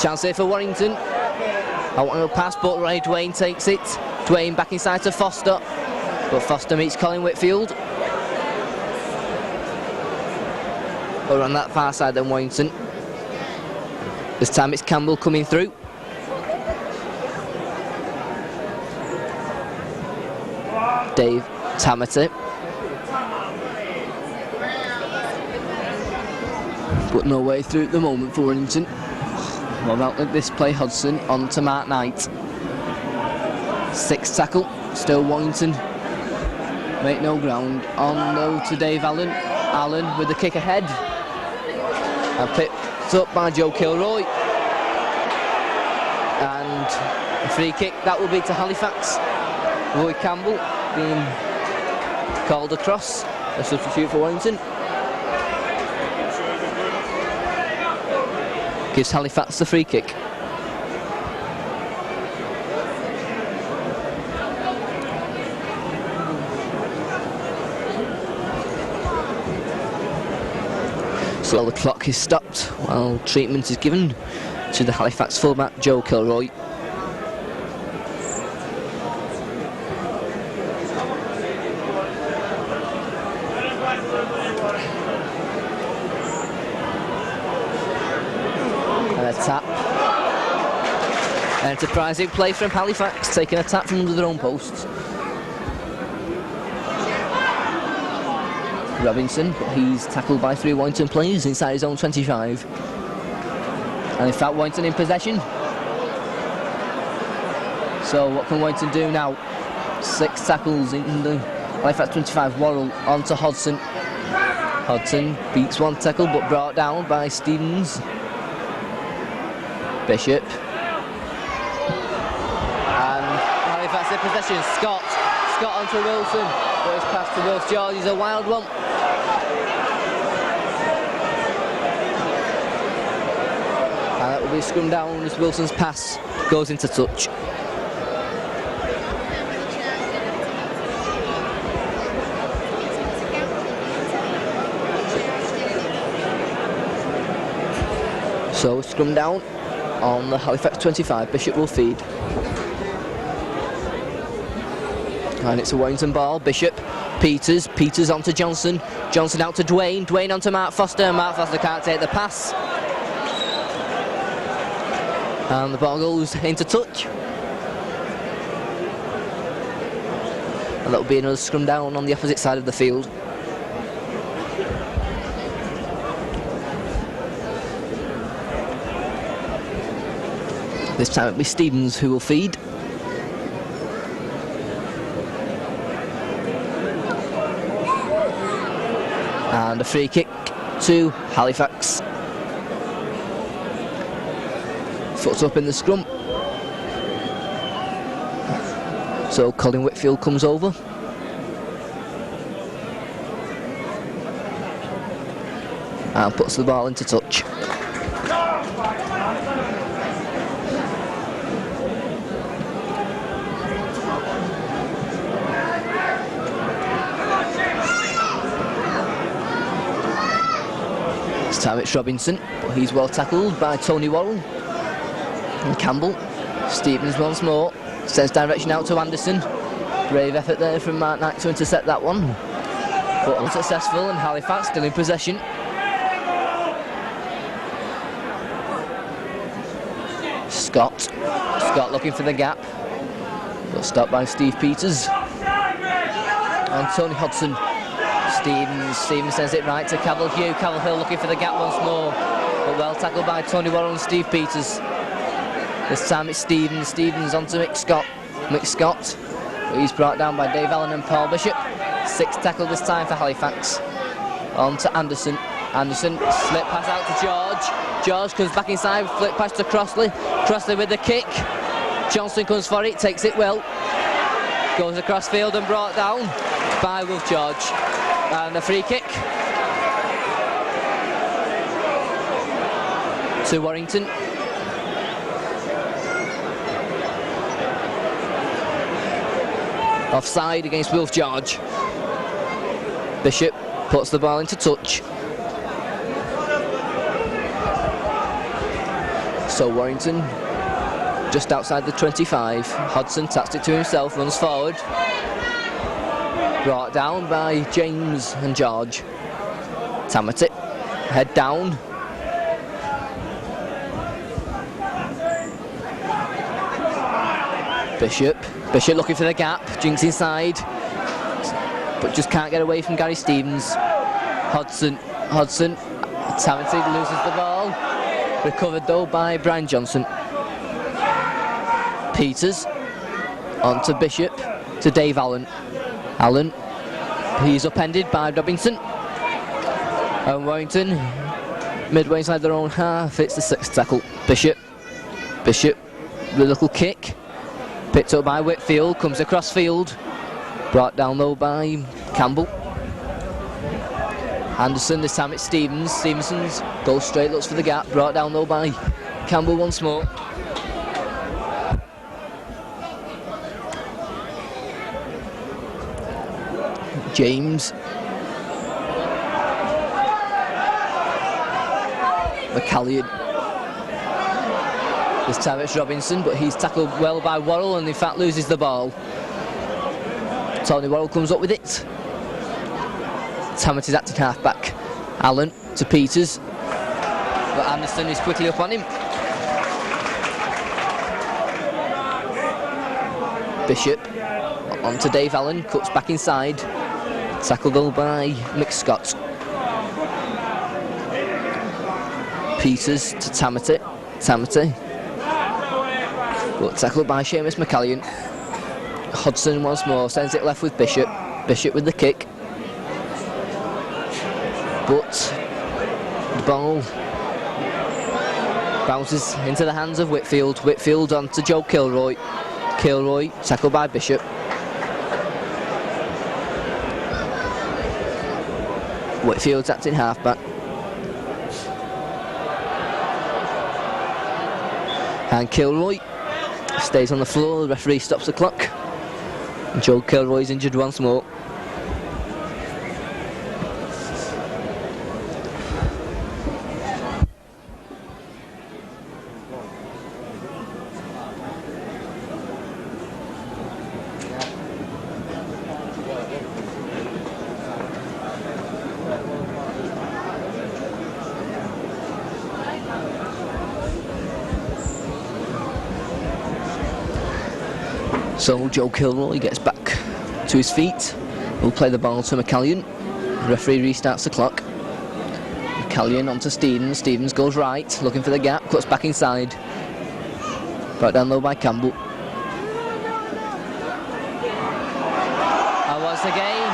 Chance here for Warrington. I want to pass, but Ray Dwayne takes it. Dwayne back inside to Foster, but Foster meets Colin Whitfield. Over on that far side then Warrington. This time it's Campbell coming through. Dave Tamati. But no way through at the moment for Warrington. Well, out at this play, Hodson on to Mark Knight. 6th tackle, still Warrington. Make no ground. On though to Dave Allen. Allen with the kick ahead. And picked up by Joe Kilroy. And a free kick, that will be to Halifax. Roy Campbell being called across. A substitute for Warrington. Gives Halifax the free kick. So the clock is stopped while treatment is given to the Halifax fullback Joe Kilroy. Tap. Enterprising play from Halifax, taking a tap from under their own posts. Robinson, but he's tackled by 3 Warrington players inside his own 25. And in fact, Warrington in possession. So what can Warrington do now? 6 tackles in the Halifax 25. Worrell onto Hodson. Hodson beats 1 tackle, but brought down by Stevens. Bishop. And Halifax in possession. Scott onto Wilson. First pass to Wilson George is a wild one. And that will be scrummed down as Wilson's pass goes into touch. So scrum down on the Halifax 25. Bishop will feed. And it's a Warrington ball. Bishop, Peters onto Johnson. Johnson out to Dwayne. Dwayne onto Mark Foster. Mark Foster can't take the pass. And the ball goes into touch. And that'll be another scrum down on the opposite side of the field. This time it'll be Stevens who will feed. And a free kick to Halifax. Foot's up in the scrum. So Colin Whitfield comes over. And puts the ball into touch. This time it's Robinson, but he's well tackled by Tony Worrell. And Campbell. Stevens once more. Sends direction out to Anderson. Brave effort there from Mark Knight to intercept that one. But unsuccessful, and Halifax still in possession. Scott looking for the gap, but stopped by Steve Peters. And Tony Hodson. Stevens sends it right to Cavill-Hugh. Cavill-Hill looking for the gap once more, but well tackled by Tony Worrell and Steve Peters. This time it's Stevens onto Mick Scott, but he's brought down by Dave Allen and Paul Bishop. 6 tackle this time for Halifax. On to Anderson. Anderson, slip pass out to George. George comes back inside, flip pass to Crossley. Crossley with the kick. Johnson comes for it, takes it well. Goes across field and brought down by Wolf George. And a free kick to Warrington. Offside against Wolf George. Bishop puts the ball into touch. So Warrington just outside the 25. Hodson taps it to himself, runs forward. Brought down by James and George. Tamati, head down. Bishop looking for the gap, Jinks inside, but just can't get away from Gary Stevens. Hodson, Tamati loses the ball. Recovered though by Brian Johnson. Peters, on to Bishop, to Dave Allen. Allen, he's upended by Robinson. And Warrington, midway inside their own half, it's the 6th tackle. Bishop, the little kick. Picked up by Whitfield, comes across field. Brought down though by Campbell. Anderson, this time it's Stevens. Stevenson's goes straight, looks for the gap. Brought down though by Campbell once more. James. McCallion. This time it's Robinson, but he's tackled well by Worrell and in fact loses the ball. Tony Worrell comes up with it. Tamati's acting half-back. Allen to Peters, but Anderson is quickly up on him. Bishop on to Dave Allen, cuts back inside. Tackled though by Mick Scott. Peters to Tamati. But tackled by Seamus McCallion. Hodson once more, sends it left with Bishop. Bishop with the kick. But the ball bounces into the hands of Whitfield. Whitfield on to Joe Kilroy. Kilroy, tackled by Bishop. Whitfield's acting half-back. And Kilroy stays on the floor, the referee stops the clock. And Joe Kilroy's injured once more. So Joe Kilroy gets back to his feet. He'll play the ball to McCallion. The referee restarts the clock. McCallion onto Stevens. Stevens goes right, looking for the gap, cuts back inside. Brought down low by Campbell. And once again,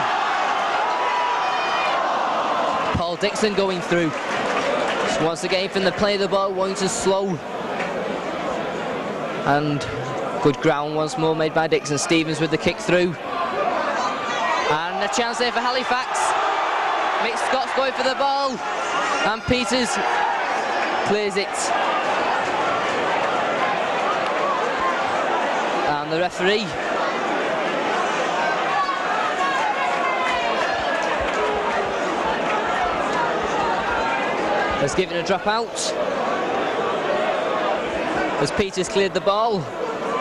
Paul Dixon going through. Once again from the play of the ball, Warrington slow. And good ground once more made by Dixon. Stevens with the kick through. And a chance there for Halifax. Mick Scott's going for the ball. And Peters clears it. And the referee has given a drop out as Peters cleared the ball.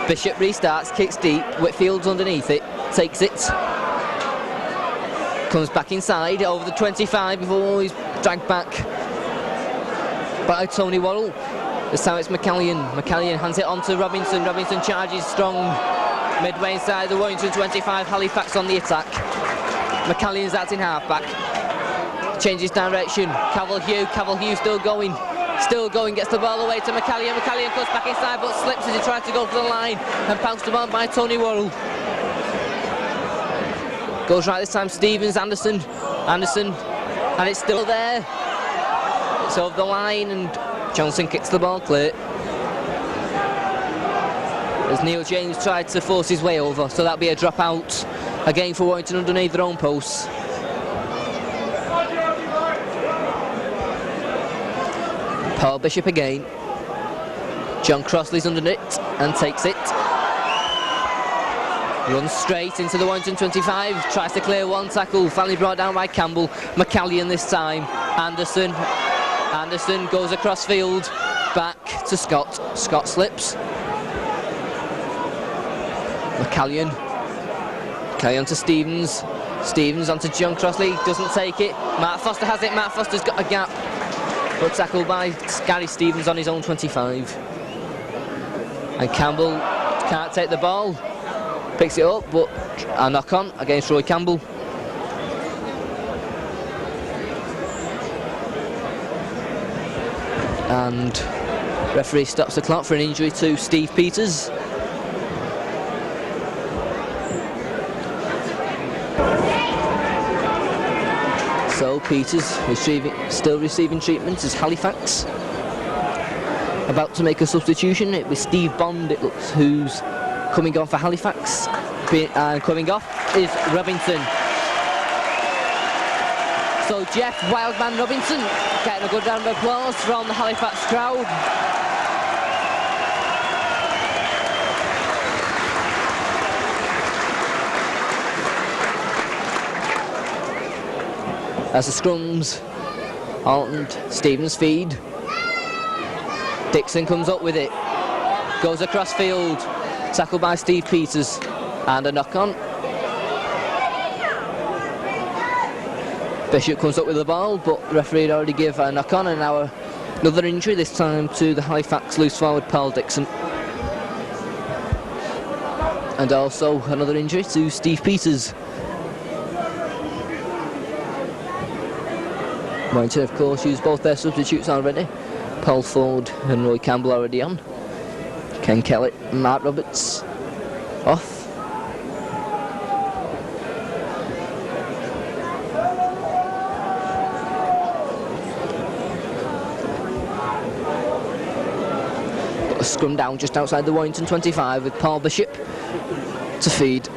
Bishop restarts, kicks deep, Whitfield's underneath it, takes it, comes back inside over the 25 before he's dragged back by Tony Worrell. This time it's McCallion. McCallion hands it on to Robinson. Robinson charges strong midway inside the Warrington 25. Halifax on the attack. McCallion's acting half-back. Changes direction. Cavill-Hugh still going, gets the ball away to McCallion. McCallion goes back inside but slips as he tries to go for the line and pounced the ball by Tony Worrell. Goes right this time, Stevens, Anderson, and it's still there. It's over the line and Johnson kicks the ball clear. As Neil James tried to force his way over, so that'll be a drop out again for Warrington underneath their own posts. Paul Bishop again. John Crossley's under it and takes it. Runs straight into the Warrington 25, tries to clear one tackle, finally brought down by Campbell. McCallion this time. Anderson goes across field, back to Scott. Scott slips. McCallion to Stevens. Stevens onto John Crossley, doesn't take it. Matt Foster has it. Matt Foster's got a gap. Good tackle by Gary Stevens on his own 25. And Campbell can't take the ball. Picks it up, but a knock on against Roy Campbell. And referee stops the clock for an injury to Steve Peters. So Peters still receiving treatment as Halifax about to make a substitution. It was Steve Bond, it looks, who's coming on for Halifax. And coming off is Robinson. So Jeff Wildman Robinson getting a good round of applause from the Halifax crowd. As the scrums and Stevens feed. Dixon comes up with it. Goes across field. Tackled by Steve Peters. And a knock on. Bishop comes up with the ball, but the referee had already given a knock on, and now another injury, this time to the Halifax loose forward Paul Dixon. And also another injury to Steve Peters. Warrington, of course, used both their substitutes already. Paul Ford and Roy Campbell already on. Ken Kellett and Mark Roberts off. Got a scrum down just outside the Warrington 25 with Paul Bishop to feed.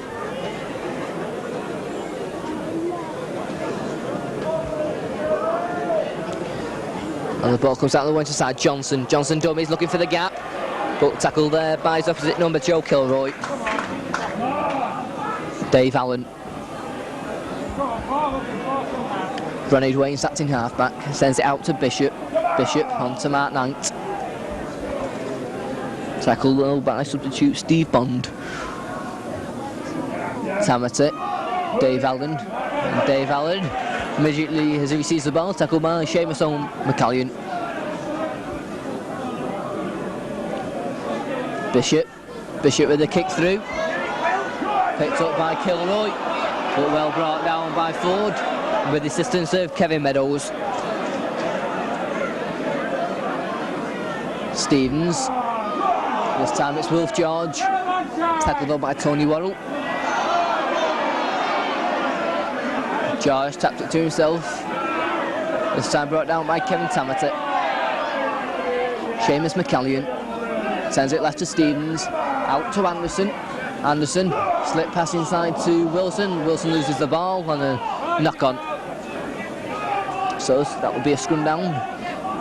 And the ball comes out of the Warrington side. Johnson dummies looking for the gap, but tackled there by his opposite number, Joe Kilroy. Dave Allen. Ronnie Wayne sat in half-back, sends it out to Bishop. Bishop on to Mark Knight. Tackled though by substitute Steve Bond. Tamati, Dave Allen. And Dave Allen immediately as he sees the ball, tackled by Seamus Owen McCallion. Bishop with the kick through. Picked up by Kilroy, but well brought down by Ford with the assistance of Kevin Meadows. Stevens. This time it's Wolf George. Tackled up by Tony Worrell. George tapped it to himself. This time brought down by Kevin Tamati. Seamus McCallion sends it left to Stevens, out to Anderson. Anderson, slip pass inside to Wilson. Wilson loses the ball and a knock on. So that will be a scrum down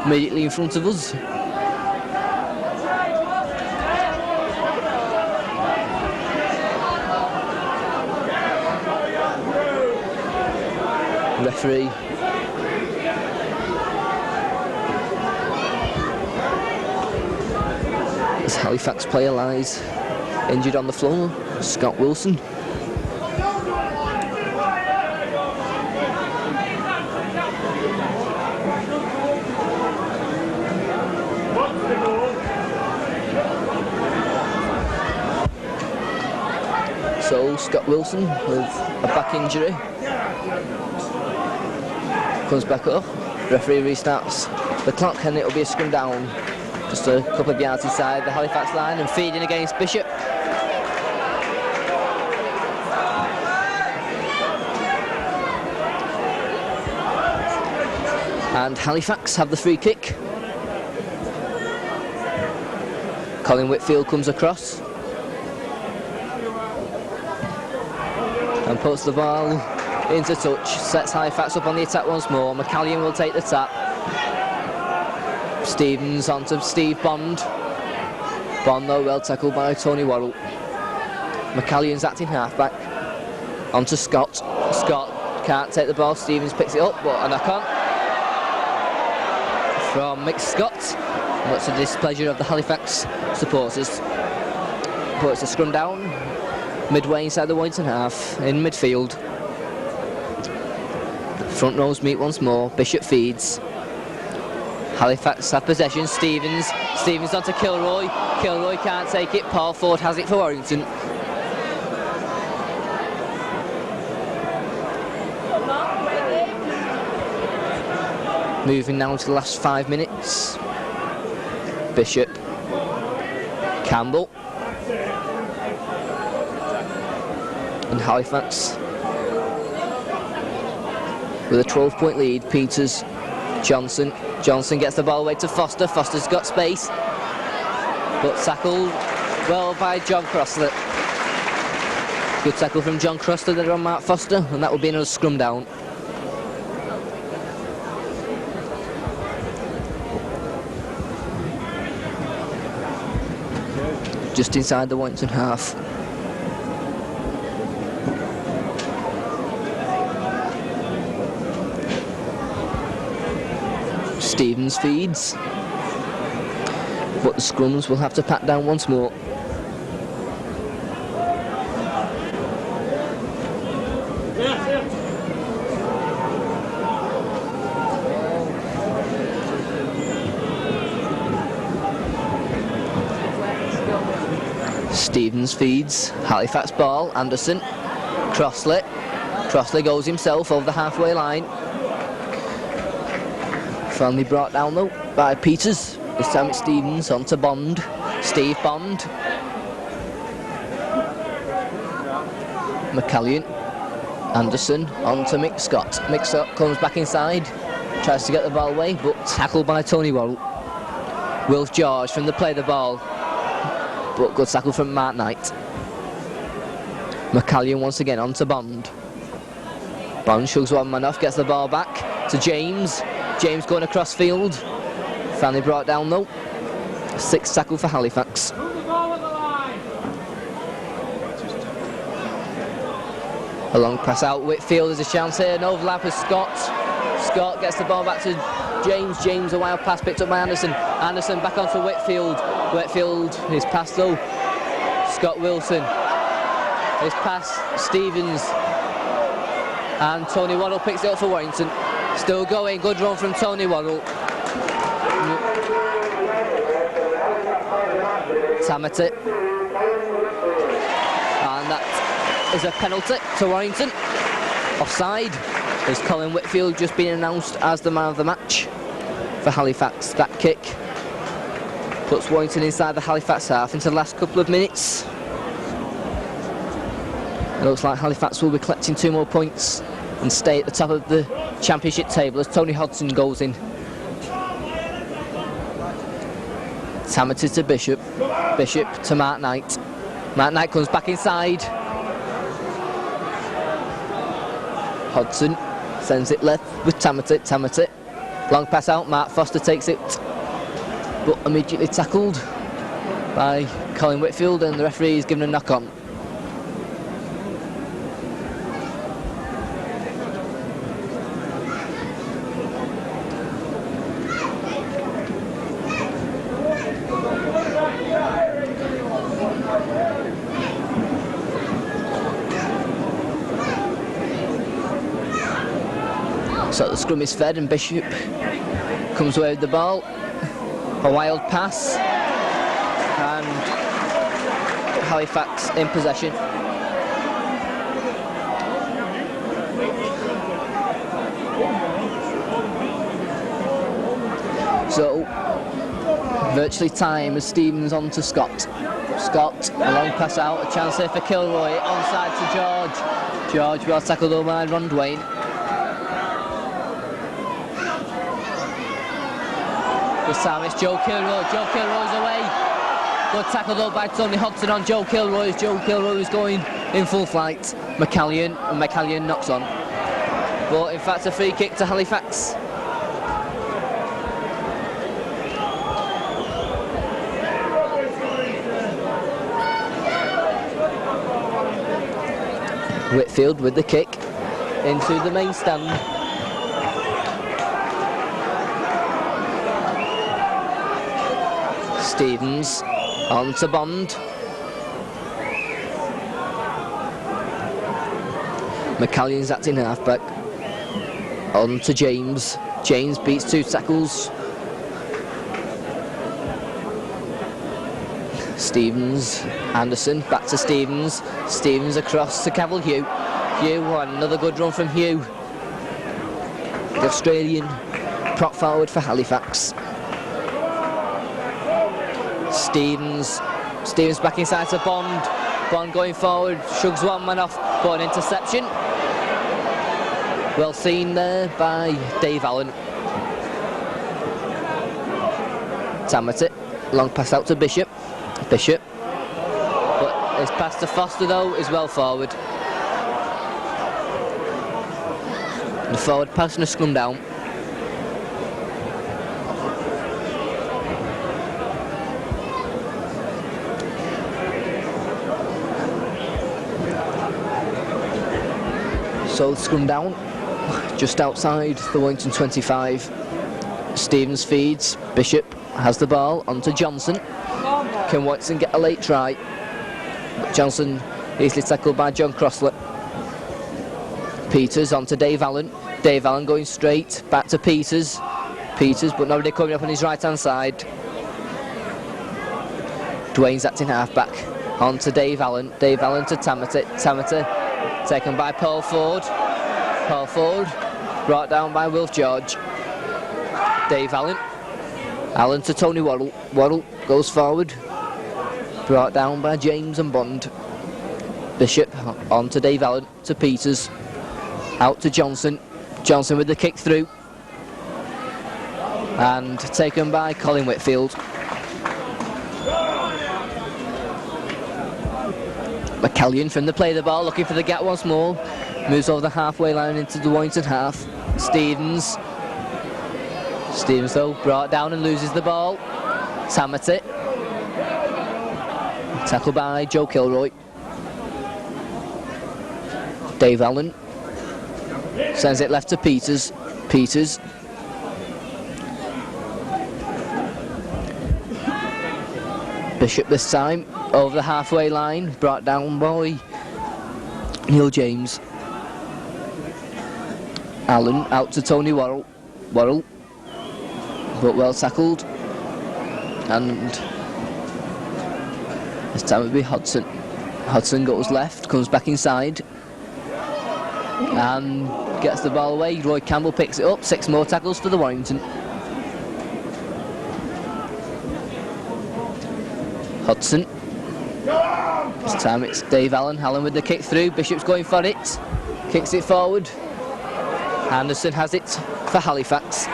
immediately in front of us. Referee as Halifax player lies injured on the floor, Scott Wilson. So Scott Wilson with a back injury comes back up. Referee restarts the clock and it will be a scrum down just a couple of yards inside the Halifax line and feeding against Bishop. And Halifax have the free kick. Colin Whitfield comes across and puts the ball into touch, sets Halifax up on the attack once more. McCallion will take the tap. Stevens onto Steve Bond. Bond though well tackled by Tony Worrell. McCallion's acting halfback. Onto Scott. Scott can't take the ball. Stevens picks it up, but a knock on from Mick Scott. Much to the displeasure of the Halifax supporters. But it's a scrum down midway inside the Warrington half in midfield. The front rows meet once more. Bishop feeds. Halifax have possession. Stevens onto Kilroy. Kilroy can't take it. Paul Ford has it for Warrington. Moving now to the last 5 minutes. Bishop, Campbell, and Halifax with a 12-point lead. Peters, Johnson. Johnson gets the ball away to Foster. Foster's got space, but tackled well by John Crossley. Good tackle from John Crossley there on Mark Foster, and that will be another scrum down. Just inside the Warrington half. Stevens feeds, but the scrums will have to pat down once more. Stevens feeds, Halifax ball, Anderson, Crossley. Crossley goes himself over the halfway line. Finally brought down though by Peters. This time it's Stevens onto Bond. Steve Bond. McCallion. Anderson onto Mick Scott. Mick Scott comes back inside, tries to get the ball away, but tackled by Tony Worrell. Wilf George from the play the ball, but good tackle from Mark Knight. McCallion once again onto Bond. Bond shugs one man off, gets the ball back to James. James going across field. Finally brought down though. 6th tackle for Halifax. A long pass out. Whitfield, there's a chance here. An overlap with Scott. Scott gets the ball back to James. James, a wild pass picked up by Anderson. Anderson back onto Whitfield. Whitfield is passed though. Scott Wilson. His pass, Stevens. And Tony Waddle picks it up for Warrington. Still going, good run from Tony Waddle. Tamati. And that is a penalty to Warrington. Offside. As Colin Whitfield just been announced as the man of the match for Halifax. That kick puts Warrington inside the Halifax half into the last couple of minutes. It looks like Halifax will be collecting 2 more points and stay at the top of the championship table as Tony Hodson goes in. Tamati to Bishop. Bishop to Mark Knight. Mark Knight comes back inside. Hodson sends it left with Tamati. Tamati. Long pass out. Mark Foster takes it, but immediately tackled by Colin Whitfield, and the referee is given a knock on. So the scrum is fed and Bishop comes away with the ball. A wild pass and Halifax in possession. So virtually time as Stevens on to Scott. Scott, a long pass out, a chance here for Kilroy, onside to George. George well tackled over by Ron Dwayne. This time it's Joe Kilroy. Joe Kilroy's away. Good tackle though by Tony Hodson on Joe Kilroy as Joe Kilroy is going in full flight. McCallion, and McCallion knocks on. But in fact a free kick to Halifax. Whitfield with the kick into the main stand. Stevens on to Bond. McCallion's acting halfback. On to James. James beats two tackles. Stevens, Anderson, back to Stevens. Stevens across to Cavill Hugh. Hugh, another good run from Hugh. The Australian prop forward for Halifax. Stevens back inside to Bond. Bond going forward, shrugs one man off, but an interception. Well seen there by Dave Allen. Tamati, long pass out to Bishop. Bishop, but his pass to Foster though is well forward. The forward pass and a scrum down. So scrum down, just outside the Warrington 25. Stevens feeds, Bishop has the ball, onto Johnson. Can Watson get a late try? But Johnson easily tackled by John Crossley. Peters onto Dave Allen. Dave Allen going straight, back to Peters. Peters, but nobody coming up on his right hand side. Dwayne's acting halfback. Onto Dave Allen. Dave Allen to Tamati. Tamati taken by Paul Ford. Paul Ford brought down by Wilf George. Dave Allen. Allen to Tony Worrell. Worrell goes forward. Brought down by James and Bond. Bishop on to Dave Allen, to Peters. Out to Johnson. Johnson with the kick through. And taken by Colin Whitfield. McCallion from the play of the ball, looking for the gap once more. Moves over the halfway line into the Warrington half. Stevens. Stevens though brought down and loses the ball. Tamati. Tackled by Joe Kilroy. Dave Allen sends it left to Peters. Peters. Bishop this time over the halfway line, brought down by Neil James. Allen out to Tony Worrell. Worrell, but well tackled. And this time it'll be Hodson. Hodson goes left, comes back inside, and gets the ball away. Roy Campbell picks it up. 6 more tackles for the Warrington. Hodson. This time it's Dave Allen. Allen with the kick through. Bishop's going for it. Kicks it forward. Anderson has it for Halifax.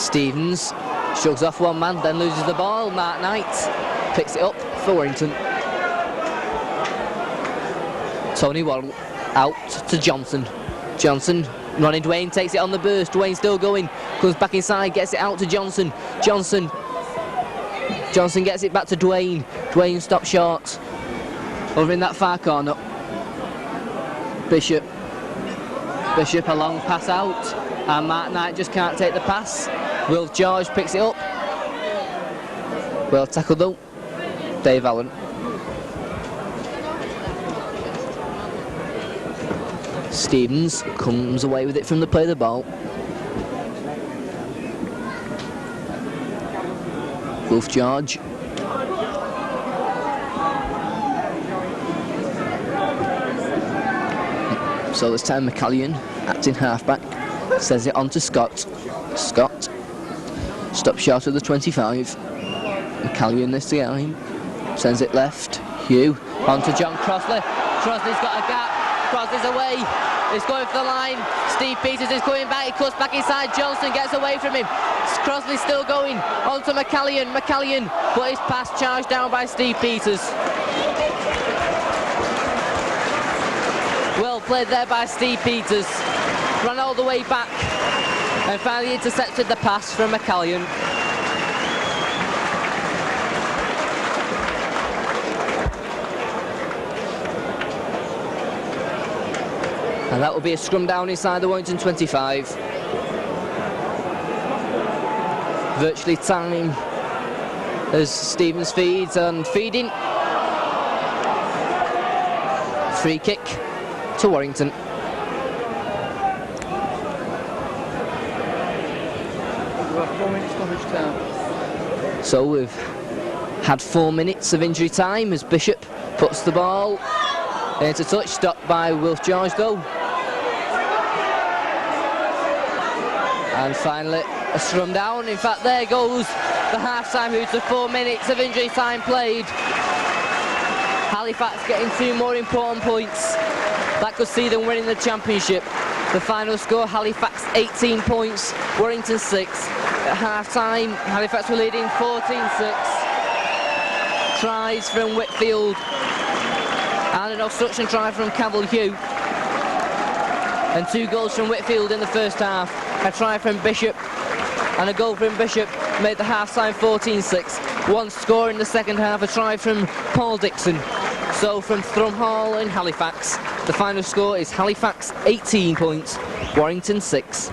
Stevens shrugs off one man, then loses the ball. Mark Knight picks it up for Warrington. Tony Worrell out to Johnson. Johnson running, Dwayne takes it on the burst. Dwayne still going, comes back inside, gets it out to Johnson. Johnson gets it back to Dwayne. Dwayne stops short. Over in that far corner. Bishop, a long pass out, and Mark Knight just can't take the pass. Will George picks it up. Well tackled though. Dave Allen. Stevens comes away with it from the play of the ball. Wolf George. So this time McCallion, acting halfback, sends it on to Scott. Scott stops short of the 25. McCallion this time sends it left. Hugh on to John Crossley. Crossley's got a gap. Crossley's away. He's going for the line. Steve Peters is going back. He cuts back inside. Johnson gets away from him. Crossley's still going on to McCallion. McCallion, but his pass charged down by Steve Peters. Well played there by Steve Peters. Ran all the way back and finally intercepted the pass from McCallion. And that will be a scrum down inside the Warrington 25. Virtually time as Stevens feeds and feeding. Free kick to Warrington. So we've had 4 minutes of injury time as Bishop puts the ball into touch, stopped by Wilf George though. And finally a scrum down. In fact, there goes the half-time hooter. 4 minutes of injury time played. Halifax getting 2 more important points. That could see them winning the championship. The final score, Halifax 18 points, Warrington 6. At half-time, Halifax were leading 14-6. Tries from Whitfield and an obstruction try from Campbell Hugh. And 2 goals from Whitfield in the first half. A try from Bishop and a goal from Bishop made the half-time 14-6. 1 score in the second half, a try from Paul Dixon. So from Thrumhall in Halifax, the final score is Halifax 18 points, Warrington 6.